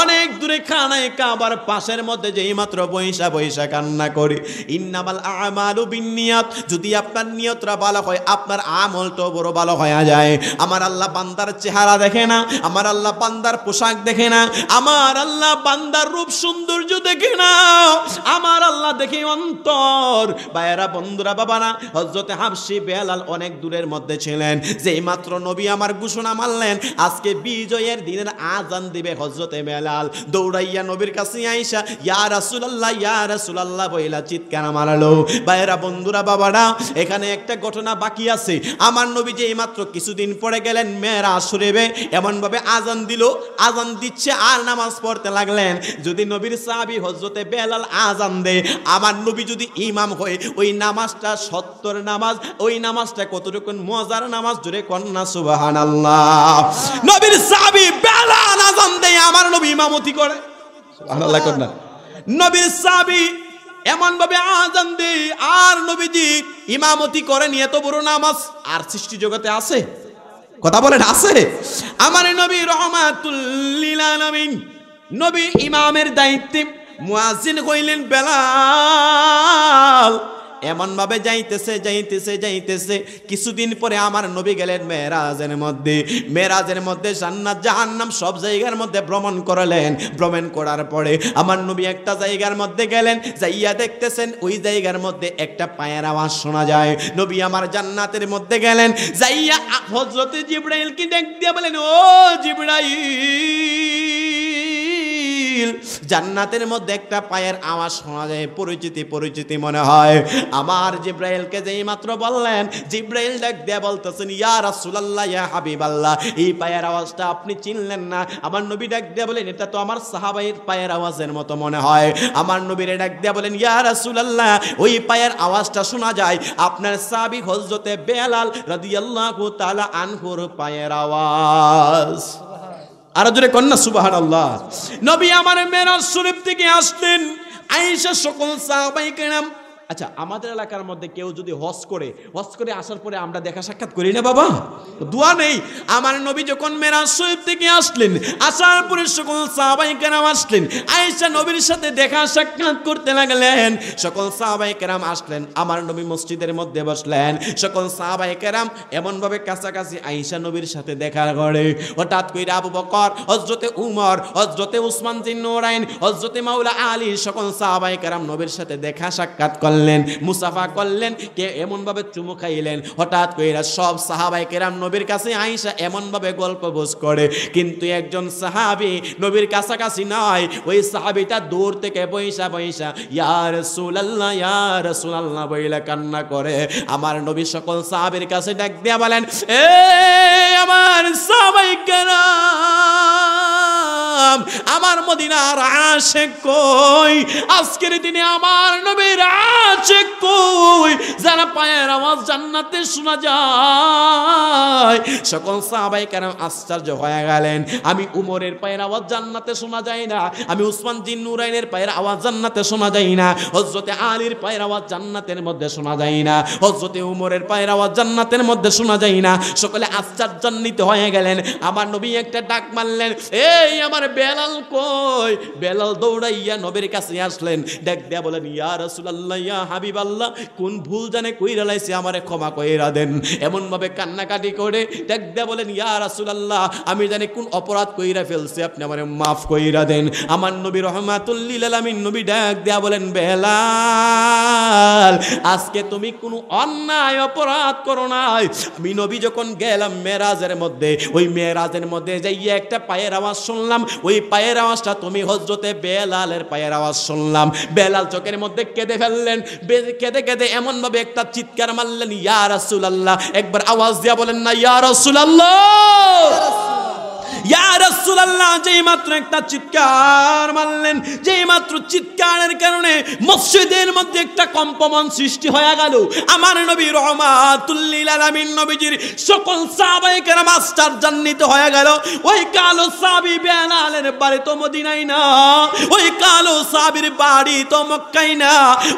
অনেক দূরে খানায় কাবার পাশের মধ্যে যেই মাত্র বৈশা বৈশা কান্না করে, ইন্নামাল আমালু বিন্নিয়াত, যদি আপনার নিয়তটা ভালো হয় আপনার আমলটাও বড় ভালো হয়ে যায়। আমার আল্লাহ বান্দার চেহারা দেখে না, আমার আল্লাহ বান্দার পোশাক দেখে না, আমার আল্লাহ বান্দার রূপ সৌন্দর্য দেখে না, আমার আল্লাহ দেখে অন্তর। ভাইয়েরা, বন্ধুরা, বাবারা, হযরতে হাবশি বেলাল অনেক দূরের মধ্যে ছিলেন। যেই মাত্র নবী আমার ঘোষণা মারলেন আজকে বিজয়ের দিনের আযান দিবে, হযরতে বেলাল দৌড়াইয়া নবীর কাছে আইসা ইয়া রাসূলুল্লাহ, ইয়া রাসূলুল্লাহ বইলা চিৎকার মারলো। ভাইয়েরা, বন্ধুরা, বাবারা, এখানে একটা ঘটনা বাকি আছে। আমার নবী যে মাত্র কিছুদিন পরে গেলেন মেরাজ শরীফে, এমন ভাবে আযান দিল, আযান দিচ্ছে আর নামাজ পড়তে লাগলেন। যদি নবীর সাহাবী হযরতে বেলাল আযান দেয়, আমার নবী যদি ইমাম হয়, ওই নামাজটা 70 নামাজ, ওই নামাজটা কতটুকু মজার নামাজ, জোরে কন্না সুবহানাল্লাহ। নবীর সাহাবী বেলাল আযান দেয়, আমার নবী ইমামতি করে, সুবহানাল্লাহ কন্না। নবীর সাহাবী এমন ভাবে আযান দেয় আর নবীজি ইমামতি করেন, এত বড় নামাজ আর সৃষ্টি জগতে আছে? কথা বলেন, আছে? আমার নবী রাহমাতুল লিল আলামিন, নবী ইমামের দায়িত্বে মুয়াজ্জিন হইলেন বেলাল। এমন ভাবে যাইতেছে যাইতেছে যাইতেছে, কিছুদিন পরে আমার নবী গেলেন মেরাজের মধ্যে। মেরাজের মধ্যে জান্নাত জাহান্নাম সব জায়গার মধ্যে ভ্রমণ করলেন। ভ্রমণ করার পরে আমার নবী একটা জায়গার মধ্যে গেলেন, যাইয়া দেখতেছেন ওই জায়গার মধ্যে একটা পায়ের আওয়াজ শোনা যায়। নবী আমার জান্নাতের মধ্যে গেলেন, যাইয়া হযরতে জিবরাইলকে ডাক দিয়া বলেন, ও জিবরাইল, জান্নাতের মধ্যে একটা পায়ের আওয়াজ শোনা যায়, পরিচিতি পরিচিতি মনে হয়। আমার জিবরাইলকে যেই মাত্র বললেন, জিবরাইল ডাক দিয়া বলতেছেন, ইয়া রাসূলুল্লাহ, ইয়া হাবিবাল্লাহ, এই পায়ের আওয়াজটা আপনি চিনলেন না? আমার নবী ডাক দিয়া বলেন, এটা তো আমার সাহাবায়ের পায়ের আওয়াজের মতো মনে হয়। আমার নবীরে ডাক দিয়া বলেন, ইয়া রাসূলুল্লাহ, ওই পায়ের আওয়াজটা শোনা যায় আপনার সাহাবী হযরতে বেলাল রাদিয়াল্লাহু তাআলা আনহুর পায়ের আওয়াজ। আর জোরে কন্যা সুবহানাল্লাহ। নবী আমার মেরাজ শরীফ থেকে আসলেন, আয়েশা সকল সাহাবায়ে কেরাম। আচ্ছা, আমাদের এলাকার মধ্যে কেউ যদি হজ করে আসার পরে আমরা দেখা সাক্ষাৎ করি না বাবা? দোয়া নেই। আমার নবী যখন মেরাজ শরীফ থেকে আসলেন, আসার পরে সকল সাহাবায়ে কেরাম আসলেন, আয়েশা নবীর সাথে দেখা সাক্ষাৎ করতে লাগলেন। সকল সাহাবায়ে কেরাম আসলেন, আমার নবী মসজিদের মধ্যে বসলেন। সকল সাহাবায়ে কেরাম এমন ভাবে কাছাকাছি আয়েশা নবীর সাথে দেখা করে। হঠাৎ কইরা আবু বকর, হযরতে উমর, হযরতে উসমান জিন্নুরাইন, হযরতে মাওলা আলী, সকল সাহাবায়ে কেরাম নবীর সাথে দেখা সাক্ষাৎ করলেন, মুসাফা করলেন, কে এমন ভাবে চুমু খাইলেন। হঠাৎ কইরা সব সাহাবায়ে কেরাম নবীর কাছে আয়েশা এমন ভাবে গল্প বোঝ করে, কিন্তু একজন সাহাবী নবীর কাছাকাছি নয়। ওই সাহাবীটা দূর থেকে বইসা বইসা ইয়া রাসূলুল্লাহ, ইয়া রাসূলুল্লাহ বইলা কান্না করে। আমার নবী সকল সাহাবীর কাছে ডাক দিয়া বলেন, এ আমার সাহাবায়ে কেরাম, সাল্লাম আমার মদিনার আশিক কই, আজকের দিনে আমার নবীর আশিক কই, যারা পায়ের আওয়াজ জান্নাতে শোনা যায়। সকল সাহাবায়ে কেরাম আশ্চর্য হয়ে গেলেন। আমি উমরের পায়ের আওয়াজ জান্নাতে শোনা যায় না, আমি উসমান জিন নুরাইনের পায়ের আওয়াজ জান্নাতে শোনা যায় না, হযরতে আলীর পায়ের আওয়াজ জান্নাতের মধ্যে শোনা যায় না, হযরতে উমরের পায়ের আওয়াজ জান্নাতের মধ্যে শোনা যায় না। সকলে আশ্চর্যান্বিত হয়ে গেলেন। আমার নবী একটা ডাক মারলেন, এই আমার বেলাল কই? বেলাল দৌড়াইয়া নবীর কাছে আসলেন, ডাক দেয়া বলেন, ইয়া রাসূলুল্লাহ, ইয়া হাবিবাল্লাহ, কোন ভুল জানে কইরা লাইছি, আমারে ক্ষমা কইরা দেন। এমন ভাবে কান্নাকাটি করে ডাক দেয়া বলেন, ইয়া রাসূলুল্লাহ, আমি জানি কোন অপরাধ কইরা ফেলছি, আপনি আমারে মাফ কইরা দেন। আমার নবী রহমাতুল লিল আলামিন নবী ডাক দেয়া বলেন, বেলাল, আজকে তুমি কোনো অন্যায় অপরাধ করো নাই। আমি নবী যখন গেলাম মেরাজের মধ্যে, ওই মেরাজের মধ্যে যাইয়া একটা পায়ের আওয়াজ শুনলাম, ওই পায়ের আওয়াজটা তুমি হযরতে বেলালের পায়ের আওয়াজ শুনলাম। বেলাল চোখের মধ্যে কেঁদে ফেললেন, কেঁদে কেঁদে এমন ভাবে একটা চিৎকার মারলেন, ইয়া রাসূলুল্লাহ, একবার আওয়াজ দিয়া বলেন না, ইয়া রাসূলুল্লাহ, ইয়া রাসূলুল্লাহ। যেই মাত্র একটা চিৎকার মারলেন, যেই মাত্র চিৎকারের কারণে মসজিদের মধ্যে একটা কম্পন সৃষ্টি হয়ে গেল। আমার নবী রহমাতুল লিল আলামিন নবীজির সকল সাহাবায়ে কেরাম আশ্চর্যান্বিত হয়ে গেল। ওই কালো সাহাবী বেলালের বাড়ি তো মদিনায় না, ওই কালো সাহাবীর বাড়ি তো মক্কায় না,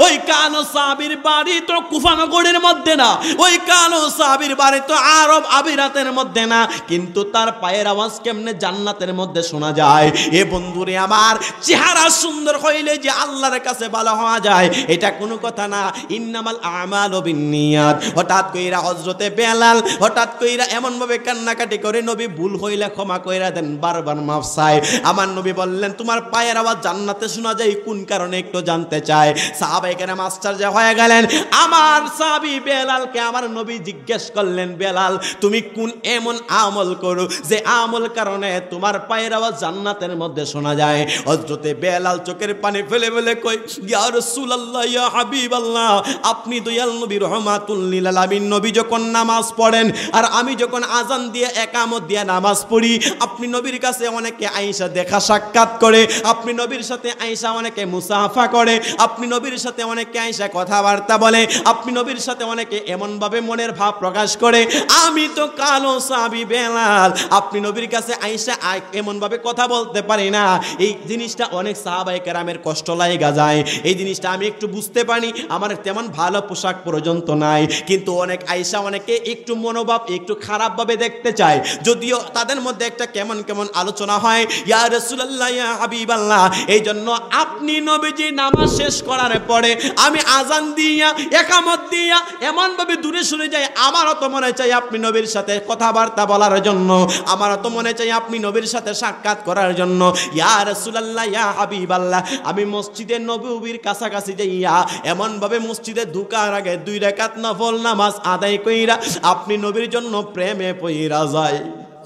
ওই কালো সাহাবীর বাড়ি তো কুফা নগরের মধ্যে না, ওই কালো সাহাবীর বাড়ি তো আরব আমিরাতের মধ্যে না, কিন্তু তার পায়ের আওয়াজ কেমনে জান্নাতের মধ্যে শোনা যায়? এ বন্ধুরে আমার, চেহারা সুন্দর হইলে যে আল্লাহর কাছে ভালো হওয়া যায় এটা কোনো কথা না। ইন্নামাল আমালু বিন্নিয়াত। হঠাৎ কইরা হযরতে বেলাল হঠাৎ কইরা এমন ভাবে কান্নাকাটি করে, নবী ভুল হইলে ক্ষমা কইরা দেন, বারবার মাফ চাই। আমার নবী বললেন, তোমার পায়ের আওয়াজ জান্নাতে শোনা যায় কোন কারণে একটু জানতে চাই। সাহাবায়ে কেরাম আশ্চর্য হয়ে গেলেন। আমার সাহাবী বেলালকে আমার নবী জিজ্ঞেস করলেন, বেলাল, তুমি কোন এমন আমল করো যে আমল কারণে তোমার পায়ের আওয়াজ জান্নাতের মধ্যে শোনা যায়? হযরতে বেলাল চোখের পানি ফেলে ফেলে কই, ইয়া রাসূলুল্লাহ, ইয়া হাবিবাল্লাহ, আপনি দয়াল নবী রহমাতুল লিল আলামিন নবী যখন নামাজ পড়েন আর আমি যখন আজান দিয়ে একামত দিয়ে নামাজ পড়ি, আপনি নবীর কাছে অনেকে আয়েশা দেখা সাক্ষাৎ করে, আপনি নবীর সাথে আয়েশা অনেকে মুসাফা করে, আপনি নবীর সাথে অনেকে আয়েশা কথাবার্তা বলে, আপনি নবীর সাথে অনেকে এমন ভাবে মনের ভাব প্রকাশ করে। আমি তো কালো সাহাবী বেলাল, আপনি নবীর কাছে আয়েশা এমন ভাবে কথা বলতে পারি না। এই জিনিসটা অনেক সাহাবায়ে কেরামের কষ্ট লাগা যায়, এই জিনিসটা আমি একটু বুঝতে পারি। আমার তেমন ভালো পোশাক পর্যন্ত নাই, কিন্তু অনেক আয়েশা অনেকে একটু মনোভাব একটু খারাপ ভাবে দেখতে চায়, যদিও তাদের মধ্যে একটা কেমন কেমন আলোচনা হয়। ইয়া রাসূলুল্লাহ, ইয়া হাবিবাল্লাহ, এই জন্য আপনি নবীজি নামাজ শেষ করার পরে আমি আজান দিয়া একামত দিয়া এমন ভাবে দূরে সরে যাই, আমারও তো মনে চাই আপনি নবীর সাথে কথাবার্তা বলার জন্য, আমারও তো মনে চাই আপনি নবীর সাথে সাক্ষাৎ করার জন্য। ইয়া রাসূলুল্লাহ, ইয়া হাবিবাল্লাহ, আমি মসজিদে নববীর কাছাকাছি যাইয়া এমন ভাবে মসজিদে ঢোকার আগে 2 রাকাত নফল নামাজ আদায় কইরা আপনি নবীর জন্য প্রেমে পইরা যায়।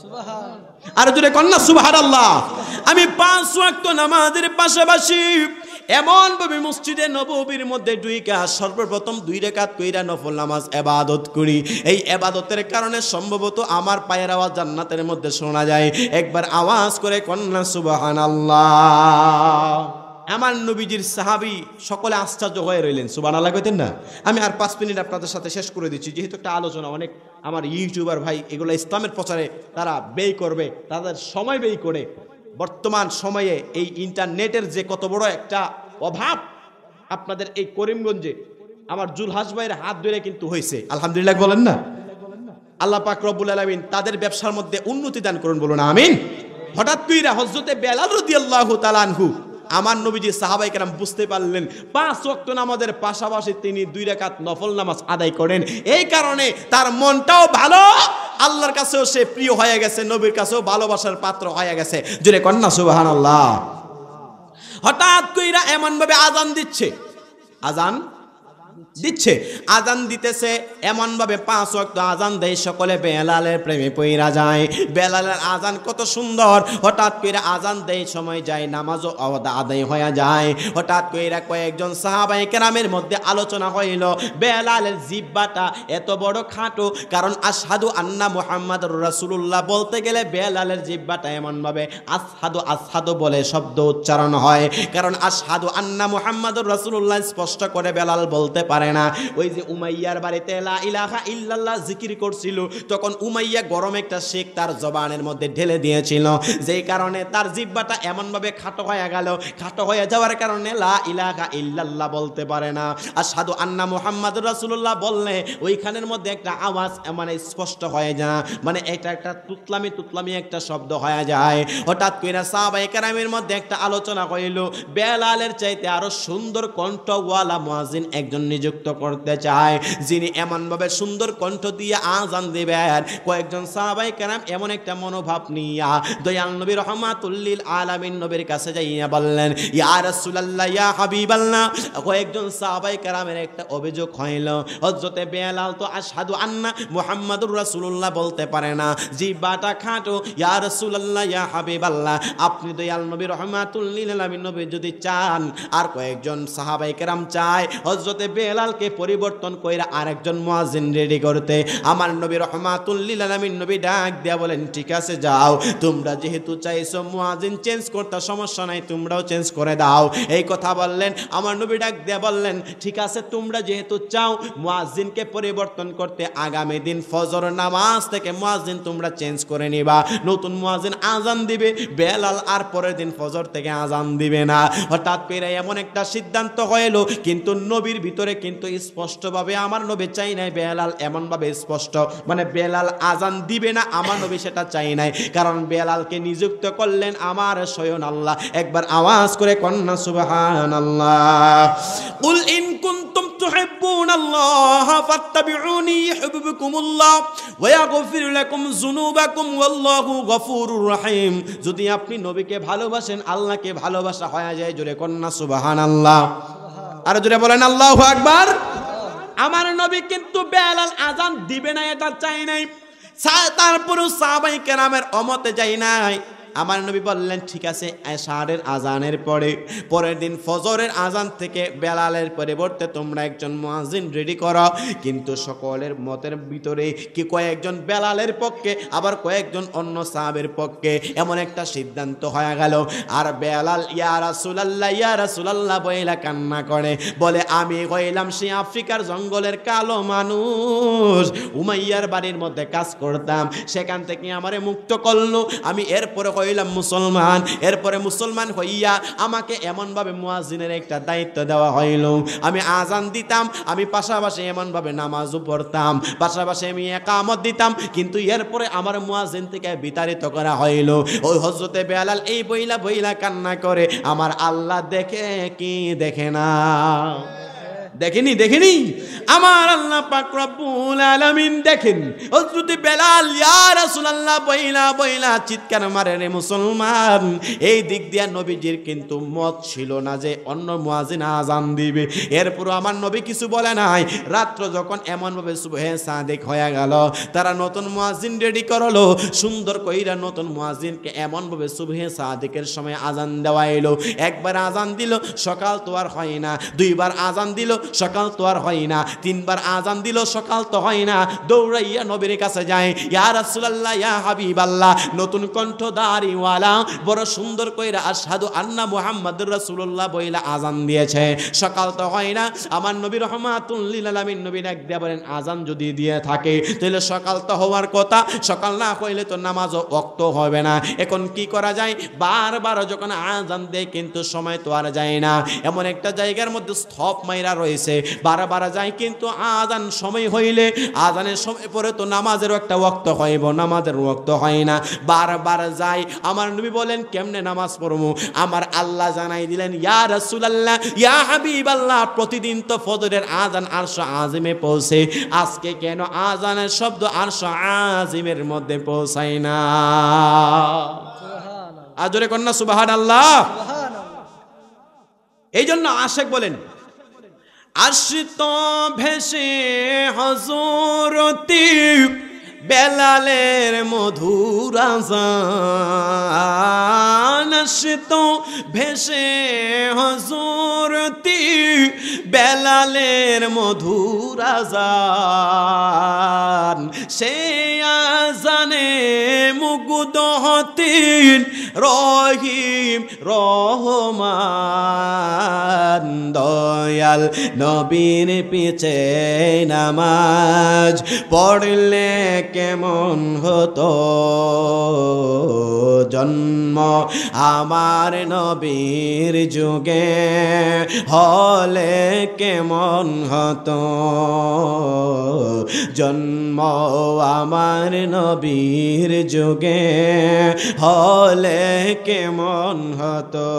সুবহান, আর জোরে কন্না সুবহানাল্লাহ। আমি 5 ওয়াক্ত নামাজের পাশাপাশি এমন ভাবে মসজিদে নববীর মধ্যে ঢুইকা সর্বপ্রথম 2 রাকাত কইরা নফল নামাজ ইবাদত করি। এই ইবাদতের কারণে সম্ভবত আমার পায়ের আওয়াজ জান্নাতের মধ্যে শোনা যায়। একবার আওয়াজ করে কন্না সুবহানাল্লাহ। আমার নবীজির সাহাবী সকলে আশ্চর্য হয়ে রইলেন। সুবহানাল্লাহ কইতেন না? আমি আর 5 মিনিট আপনাদের সাথে শেষ করে দিচ্ছি, যেহেতু একটা আলোচনা, অনেক আমার ইউটিউবার ভাই এগুলো ইসলামের প্রচারে তারা ব্যয় করবে, তাদের সময় ব্যয় করে। বর্তমান সময়ে এই ইন্টারনেটের যে কত বড় একটা অভাব আপনাদের এই করিমগঞ্জে, আমার জুলহাস ভাইয়ের হাত ধরে কিন্তু হয়েছে। আলহামদুলিল্লাহ বলেন না? আল্লাহ পাক রব্বুল আলামিন তাদের ব্যবসার মধ্যে উন্নতি দান করুন, বলুন আমিন। হঠাৎ কইরা হযরতে বেলাল রাদিয়াল্লাহু তাআলা আনহু আমার নবীজি সাহাবায়ে কেরাম বুঝতে পারলেন 5 ওয়াক্ত নামাজের পাশাপাশি তিনি 2 রাকাত নফল নামাজ আদায় করেন। এই কারণে তার মনটাও ভালো, আল্লাহর কাছেও সে প্রিয় হয়ে গেছে, নবীর কাছেও ভালোবাসার পাত্র হয়ে গেছে। জোরে কন্না সুবহানাল্লাহ। হঠাৎ কইরা এমন ভাবে আজান দিচ্ছে, আজান দিচ্ছে, আজান দিতেছে এমন ভাবে 5 ওয়াক্ত আজান দেয়, সকলে বেলালের প্রেমে পইরা যায়। বেলালের আজান কত সুন্দর, হঠাৎ করে আজান দেয়, সময় যায়, নামাজও আদায় হয়ে যায়। হঠাৎ করে কয়েকজন সাহাবায়ে কেরামের মধ্যে আলোচনা হইল, বেলালের জিহ্বাটা এত বড় খাটো, কারণ আশহাদু আন্না মুহাম্মাদুর রাসূলুল্লাহ বলতে গেলে বেলালের জিহ্বাটা এমন ভাবে আশহাদু আশহাদু বলে শব্দ উচ্চারণ হয়, কারণ আশহাদু আন্না মুহাম্মাদুর রাসূলুল্লাহ স্পষ্ট করে বেলাল বলতে পারে না। ওই যে উমাইয়ার বাড়িতে লা ইলাহা ইল্লাল্লাহ জিকির করছিল, তখন উমাইয়া গরম একটা শেক তার জবানের মধ্যে ঢেলে দিয়েছিল, যেই কারণে তার জিহ্বাটা এমন ভাবে খাটো হয়ে গেল। খাটো হয়ে যাওয়ার কারণে লা ইলাহা ইল্লাল্লাহ বলতে পারে না। আশহাদু আন্না মুহাম্মাদুর রাসূলুল্লাহ বললে ওইখানের মধ্যে একটা আওয়াজ মানে স্পষ্ট হয়ে যায়, মানে এটা একটা তুতলামি একটা শব্দ হয়ে যায়। হঠাৎ করে সাহাবায়ে কেরামের মধ্যে একটা আলোচনা হইল, বেলালের চাইতে আরো সুন্দর কণ্ঠওয়ালা মুয়াজ্জিন একজন নিযুক্ত করতে চায়, যিনি এমন ভাবে সুন্দর কণ্ঠ দিয়ে আজান দিবেন। কয়েকজন সাহাবায়ে কেরাম এমন একটা মনোভাব নিয়া দয়াল নবী রাহমাতুল লিল আলামিন নবীর কাছে যাইয়া বললেন, ইয়া রাসূলুল্লাহ ইয়া হাবিবাল্লাহ। কয়েকজন সাহাবায়ে কেরামের একটা অভিযোগ হইল, হযরতে বেলাল তো আশহাদু আন্না মুহাম্মাদুর রাসূলুল্লাহ বলতে পারে না, জিহ্বাটা খাটো। ইয়া রাসূলুল্লাহ ইয়া হাবিবাল্লাহ, আপনি দয়াল নবী রাহমাতুল লিল আলামিন নবী যদি চান, আর কয়েকজন সাহাবায়ে কেরাম চায় হযরতে বেলালকে পরিবর্তন কইরা আরেকজন মুয়াজ্জিন রেডি করতে। আমার নবী রাহমাতুল লিল আলামিন নবী ডাক দেয়া বলেন, ঠিক আছে যাও, তোমরা যেহেতু চাইছো মুয়াজ্জিন চেঞ্জ করতে, সমস্যা নাই, তোমরাও চেঞ্জ করে দাও। এই কথা বললেন, আমার নবী ডাক দেয়া বললেন, ঠিক আছে তোমরা যেহেতু চাও মুয়াজ্জিনকে পরিবর্তন করতে, আগামী দিন ফজর নামাজ থেকে মুয়াজ্জিন তোমরা চেঞ্জ করে নিবা, নতুন মুয়াজ্জিন আজান দিবে, বেলাল আর পরের দিন ফজর থেকে আজান দিবে না। হঠাৎ করে এমন একটা সিদ্ধান্ত হলো, কিন্তু নবীর ভিতরে কিন্তু স্পষ্টভাবে আমার নবী চাই নাই বেলাল এমন ভাবে স্পষ্ট, মানে বেলাল আজান দিবে না, আমার নবী সেটা চাই নাই, কারণ বেলালকে নিযুক্ত করলেন আমার স্বয়ং আল্লাহ। একবার আওয়াজ করে কন্যা সুবহানাল্লাহ। কুল ইন কুনতুম তুহিব্বুনাল্লাহ ফাত্তাবিউনি ইউহিব্বুকুমুল্লাহ ওয়া ইয়াগফির লাকুম যুনুবাকুম ওয়াল্লাহু গফুরুর রহিম। যদি আপনি নবীকে ভালোবাসেন, আল্লাহকে ভালোবাসা হয়ে যায়। জোরে কন্যা সুবহানাল্লাহ, আর জোরে বলেন আল্লাহু আকবার। আমার নবী কিন্তু বেলাল আজান দিবে না এটা চাই নাই, তারপরও সাহাবায়ে কেরামের অমতে যাই নাই। আমার নবী বললেন, ঠিক আছে এশারের আজানের পরে পরের দিন ফজরের আজান থেকে বেলালের পরিবর্তে তোমরা একজন মুয়াজ্জিন রেডি করো। কিন্তু সকলের মতের ভিতরে কি কয়েকজন বেলালের পক্ষে, আবার কয়েকজন অন্য সাহাবের পক্ষে এমন একটা সিদ্ধান্ত হয়ে গেল। আর বেলাল ইয়া রাসূলুল্লাহ ইয়া রাসূলুল্লাহ বইলা কান্না করে, বলে আমি হইলাম সেই আফ্রিকার জঙ্গলের কালো মানুষ, উমাইয়ার বাড়ির মধ্যে কাজ করতাম, সেখান থেকে আমারে মুক্ত করলো, আমি এরপরে হইলাম মুসলমান। এরপরে মুসলমান হইয়া আমাকে এমনভাবে মুয়াজ্জিনের একটা দায়িত্ব দেওয়া হইল, আমি আজান দিতাম, আমি পাশাপাশি এমনভাবে নামাজও পড়তাম, পাশাপাশি আমি ইকামত দিতাম, কিন্তু এরপরে আমার মুয়াজ্জিন থেকে বিতাড়িত করা হইল। ওই হযরতে বেলাল এই বইলা কান্না করে, আমার আল্লাহ দেখে কি দেখে না? দেখেনি আমার আল্লাহ পাক রব্বুল আলামিন দেখেন। হযরত বেলাল ইয়া রাসূলুল্লাহ বইলা চিৎকার মারে, রে মুসলমান। এই দিক দিয়া নবীজির কিন্তু মত ছিল না যে অন্য মুয়াজ্জিন আজান দিবে, এরপর আমার নবী কিছু বলে নাই। রাত্র যখন এমন ভাবে সুবহে সাদিক হয়ে গেল, তারা নতুন মুয়াজ্জিন রেডি করলো, সুন্দর কইরা নতুন মুয়াজ্জিনকে এমন ভাবে সুবহে সাদিকের সময় আজান দেওয়াইলো। একবার আজান দিল, সকাল তো আর হয় না, দুইবার আজান দিল, সকাল তো আর হয় না, তিনবার আজান দিল, সকাল তো হয় না। দৌড়াইয়া নবীর কাছে যায়, ইয়া রাসূলুল্লাহ ইয়া হাবিবাল্লাহ, নতুন কণ্ঠধারীওয়ালা বড় সুন্দর কইরা আশহাদু আন্না মুহাম্মাদুর রাসূলুল্লাহ বইলা আজান দিয়েছে, সকাল তো হয় না। আমার নবী রাহমাতুল লিল আলামিন নবী ডাক দিয়া বলেন, আজান যদি দিয়ে থাকে তাহলে সকাল তো হওয়ার কথা, সকাল না হইলে তো নামাজও ওয়াক্ত হবে না। এখন কি করা যায়? বারবার যখন আজান দেয় কিন্তু সময় তো আর যায় না, এমন একটা জায়গার মধ্যে স্থপ মাইরা রয়েছে, বারবার যায় কিন্তু আজান সময় হইলে, আজানের সময় পরে তো নামাজেরও একটা ওয়াক্ত হইব, নামাজের ওয়াক্ত হয় না, বারবার যায়। আমার নবী বলেন, কেমনে নামাজ পড়বো? আমার আল্লাহ জানাই দিলেন, ইয়া রাসূলুল্লাহ ইয়া হাবিবাল্লাহ, প্রতিদিন তো ফজরের আজান আরশ আজিমে পৌঁছে, আজকে কেন আজানের শব্দ আরশ আজিমের মধ্যে পৌঁছায় না? আজরে কন্যা সুবহানাল্লাহ। এই জন্য আশেক বলেন, আসত ভেসে হযরতি বেলালের মধুর আযান, আসত ভেসে হযরতি বেলালের মধুর আযান, সে আযানে মুগ্ধ হতেন রহিম রহমান। দয়াল নবীর পিছে নামাজ পড়লে কেমন হতো, জন্ম আমার নবীর যুগে হলে কেমন হতো, জন্ম আমার নবীর যুগে হলে কেমন হতো।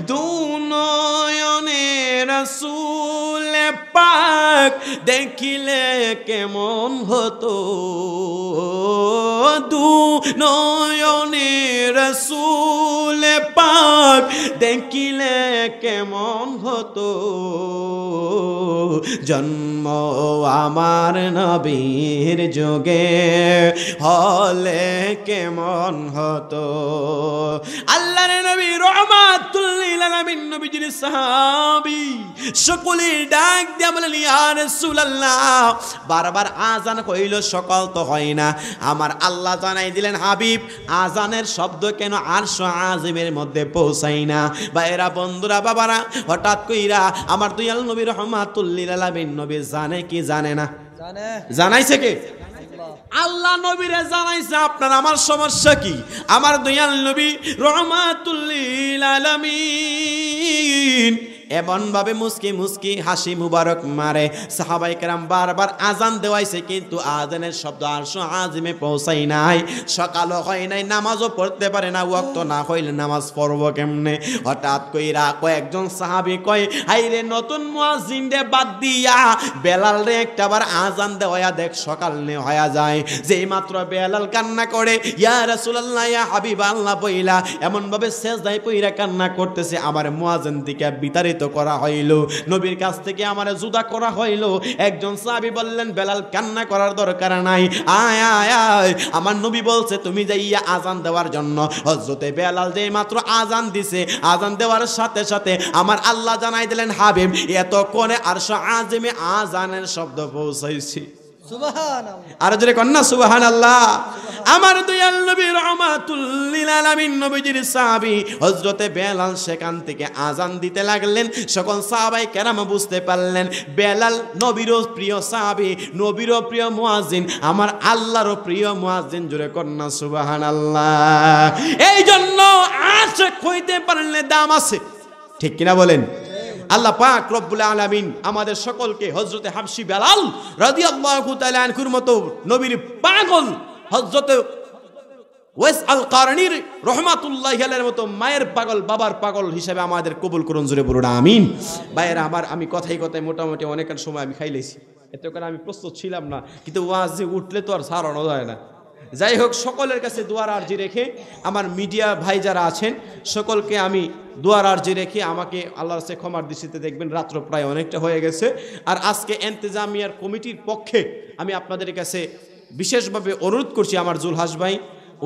দুনয়নে রাসূল পাক দেখিলে কেমন হতো, দুনয়নে রাসূল পাক দেখিলে কেমন হতো, জন্ম আমার নবীর যুগে হলে কেমন হতো। আল্লাহর নবী রহমাতুল লিল আলামিন নবীজির সাহাবী সকলে ডাক দিয়া বলেন, ইয়া রাসূলুল্লাহ, বারবার আযান কইল, সকাল তো হয় না। আমার আল্লাহ জানাই দিলেন, হাবিব আযানের শব্দ কেন আরশ আজিমের মধ্যে পৌঁছাই না। ভাইরা, বন্ধুরা, বাবারা, হঠাৎ কইরা আমার দয়াল নবী রহমাতুল লিল আলামিন নবী জানে কি জানে না? জানে। জানাইছে কে? আল্লাহ নবীরে জানাইছে। আপনার আমার সমস্যা কি? আমার দয়াল নবী রহমাতুল লিল আলামিন এমন ভাবে মুস্কি মুস্কি হাসি মুবারক মারে। সাহাবায়ে কেরাম বারবার আজান দেওয়াইছে, কিন্তু আজানের শব্দ আরশ আজিমে পৌঁছাই নাই। সকালও হয় নাই, নামাজও পড়তে পারে না, ওয়াক্ত না হইলে নামাজ পড়বো কেমনে? হঠাৎ কইরা কয়েকজন সাহাবী কয়, হাইরে নতুন মুয়াজ্জিন রে বাদ দিয়া বেলাল রে একটাবার আজান দেওয়া দেখ, সকাল নে হয়ে যায়। যেই মাত্র বেলাল কান্না করে, ইয়া রাসূলুল্লাহ, ইয়া হাবিবাল্লাহ বইলা এমন ভাবে সেজদায় পইরা কান্না করতেছে, আমার মুয়াজ্জিন দিকে বিতাড়িত করা হইল, নবীর কাছ থেকে আমার জুদা করা হইল। একজন সাহাবী বললেন, বেলাল কান্না করার দরকার নাই, আয় আয় আয়, আমার নবী বলছে তুমি যাইয়া আজান দেওয়ার জন্য। হযরতে বেলাল যেই মাত্র আজান দিছে, আজান দেওয়ার সাথে সাথে আমার আল্লাহ জানাই দিলেন, হাবিব এতক্ষণে আরশ আজিমে আজানের শব্দ পৌঁছাইছে। সুবহানাল্লাহ। আর জোরে কন্না সুবহানাল্লাহ। আমার দয়াল নবী রহমাতুল লিল আলামিন নবীজির সাহাবী হযরতে বেলাল সেখান থেকে আজান দিতে লাগলেন। সকল সাহাবায়ে কেরাম বুঝতে পারলেন বেলাল নবীরও প্রিয় সাহাবী, নবীরও প্রিয় মুয়াজ্জিন, আমার আল্লাহরও প্রিয় মুয়াজ্জিন। জোরে কন্না সুবহানাল্লাহ। এই জন্য আশিক হইতে পারলে দাম আছে, ঠিক কিনা বলেন? আল্লাহ পাক রব্বুল আলামিন আমাদের সকলকে হযরতে হাবশী বেলাল রাদিয়াল্লাহু তাআলা আনহুর মতো নবীর পাগল, হযরতে ওয়াইস আল কারনীর রাহমাতুল্লাহি আলাইহির মতো মায়ের পাগল, বাবার পাগল হিসেবে আমাদের কবুল করুন। জোরে বলুন আমিন। ভাইয়েরা আমার, আমি কথাই কথায় মোটামুটি অনেকক্ষণ সময় আমি খাইলেছি, এত করে আমি প্রস্তুত ছিলাম না, কিন্তু ওয়াজে উঠলে তো আর ছাড়ানো যায় না। যাই হোক, সকলের কাছে দোয়ার আরজি রেখে, আমার মিডিয়া ভাই যারা আছেন সকলকে আমি দোয়ার আরজি রেখে, আমাকে আল্লাহর কাছে ক্ষমার দৃষ্টিতে দেখবেন। রাত্র প্রায় অনেকটা হয়ে গেছে। আর আজকে ইন্তেজামিয়ার কমিটির পক্ষে আমি আপনাদের কাছে বিশেষভাবে অনুরোধ করছি, আমার জুলহাস ভাই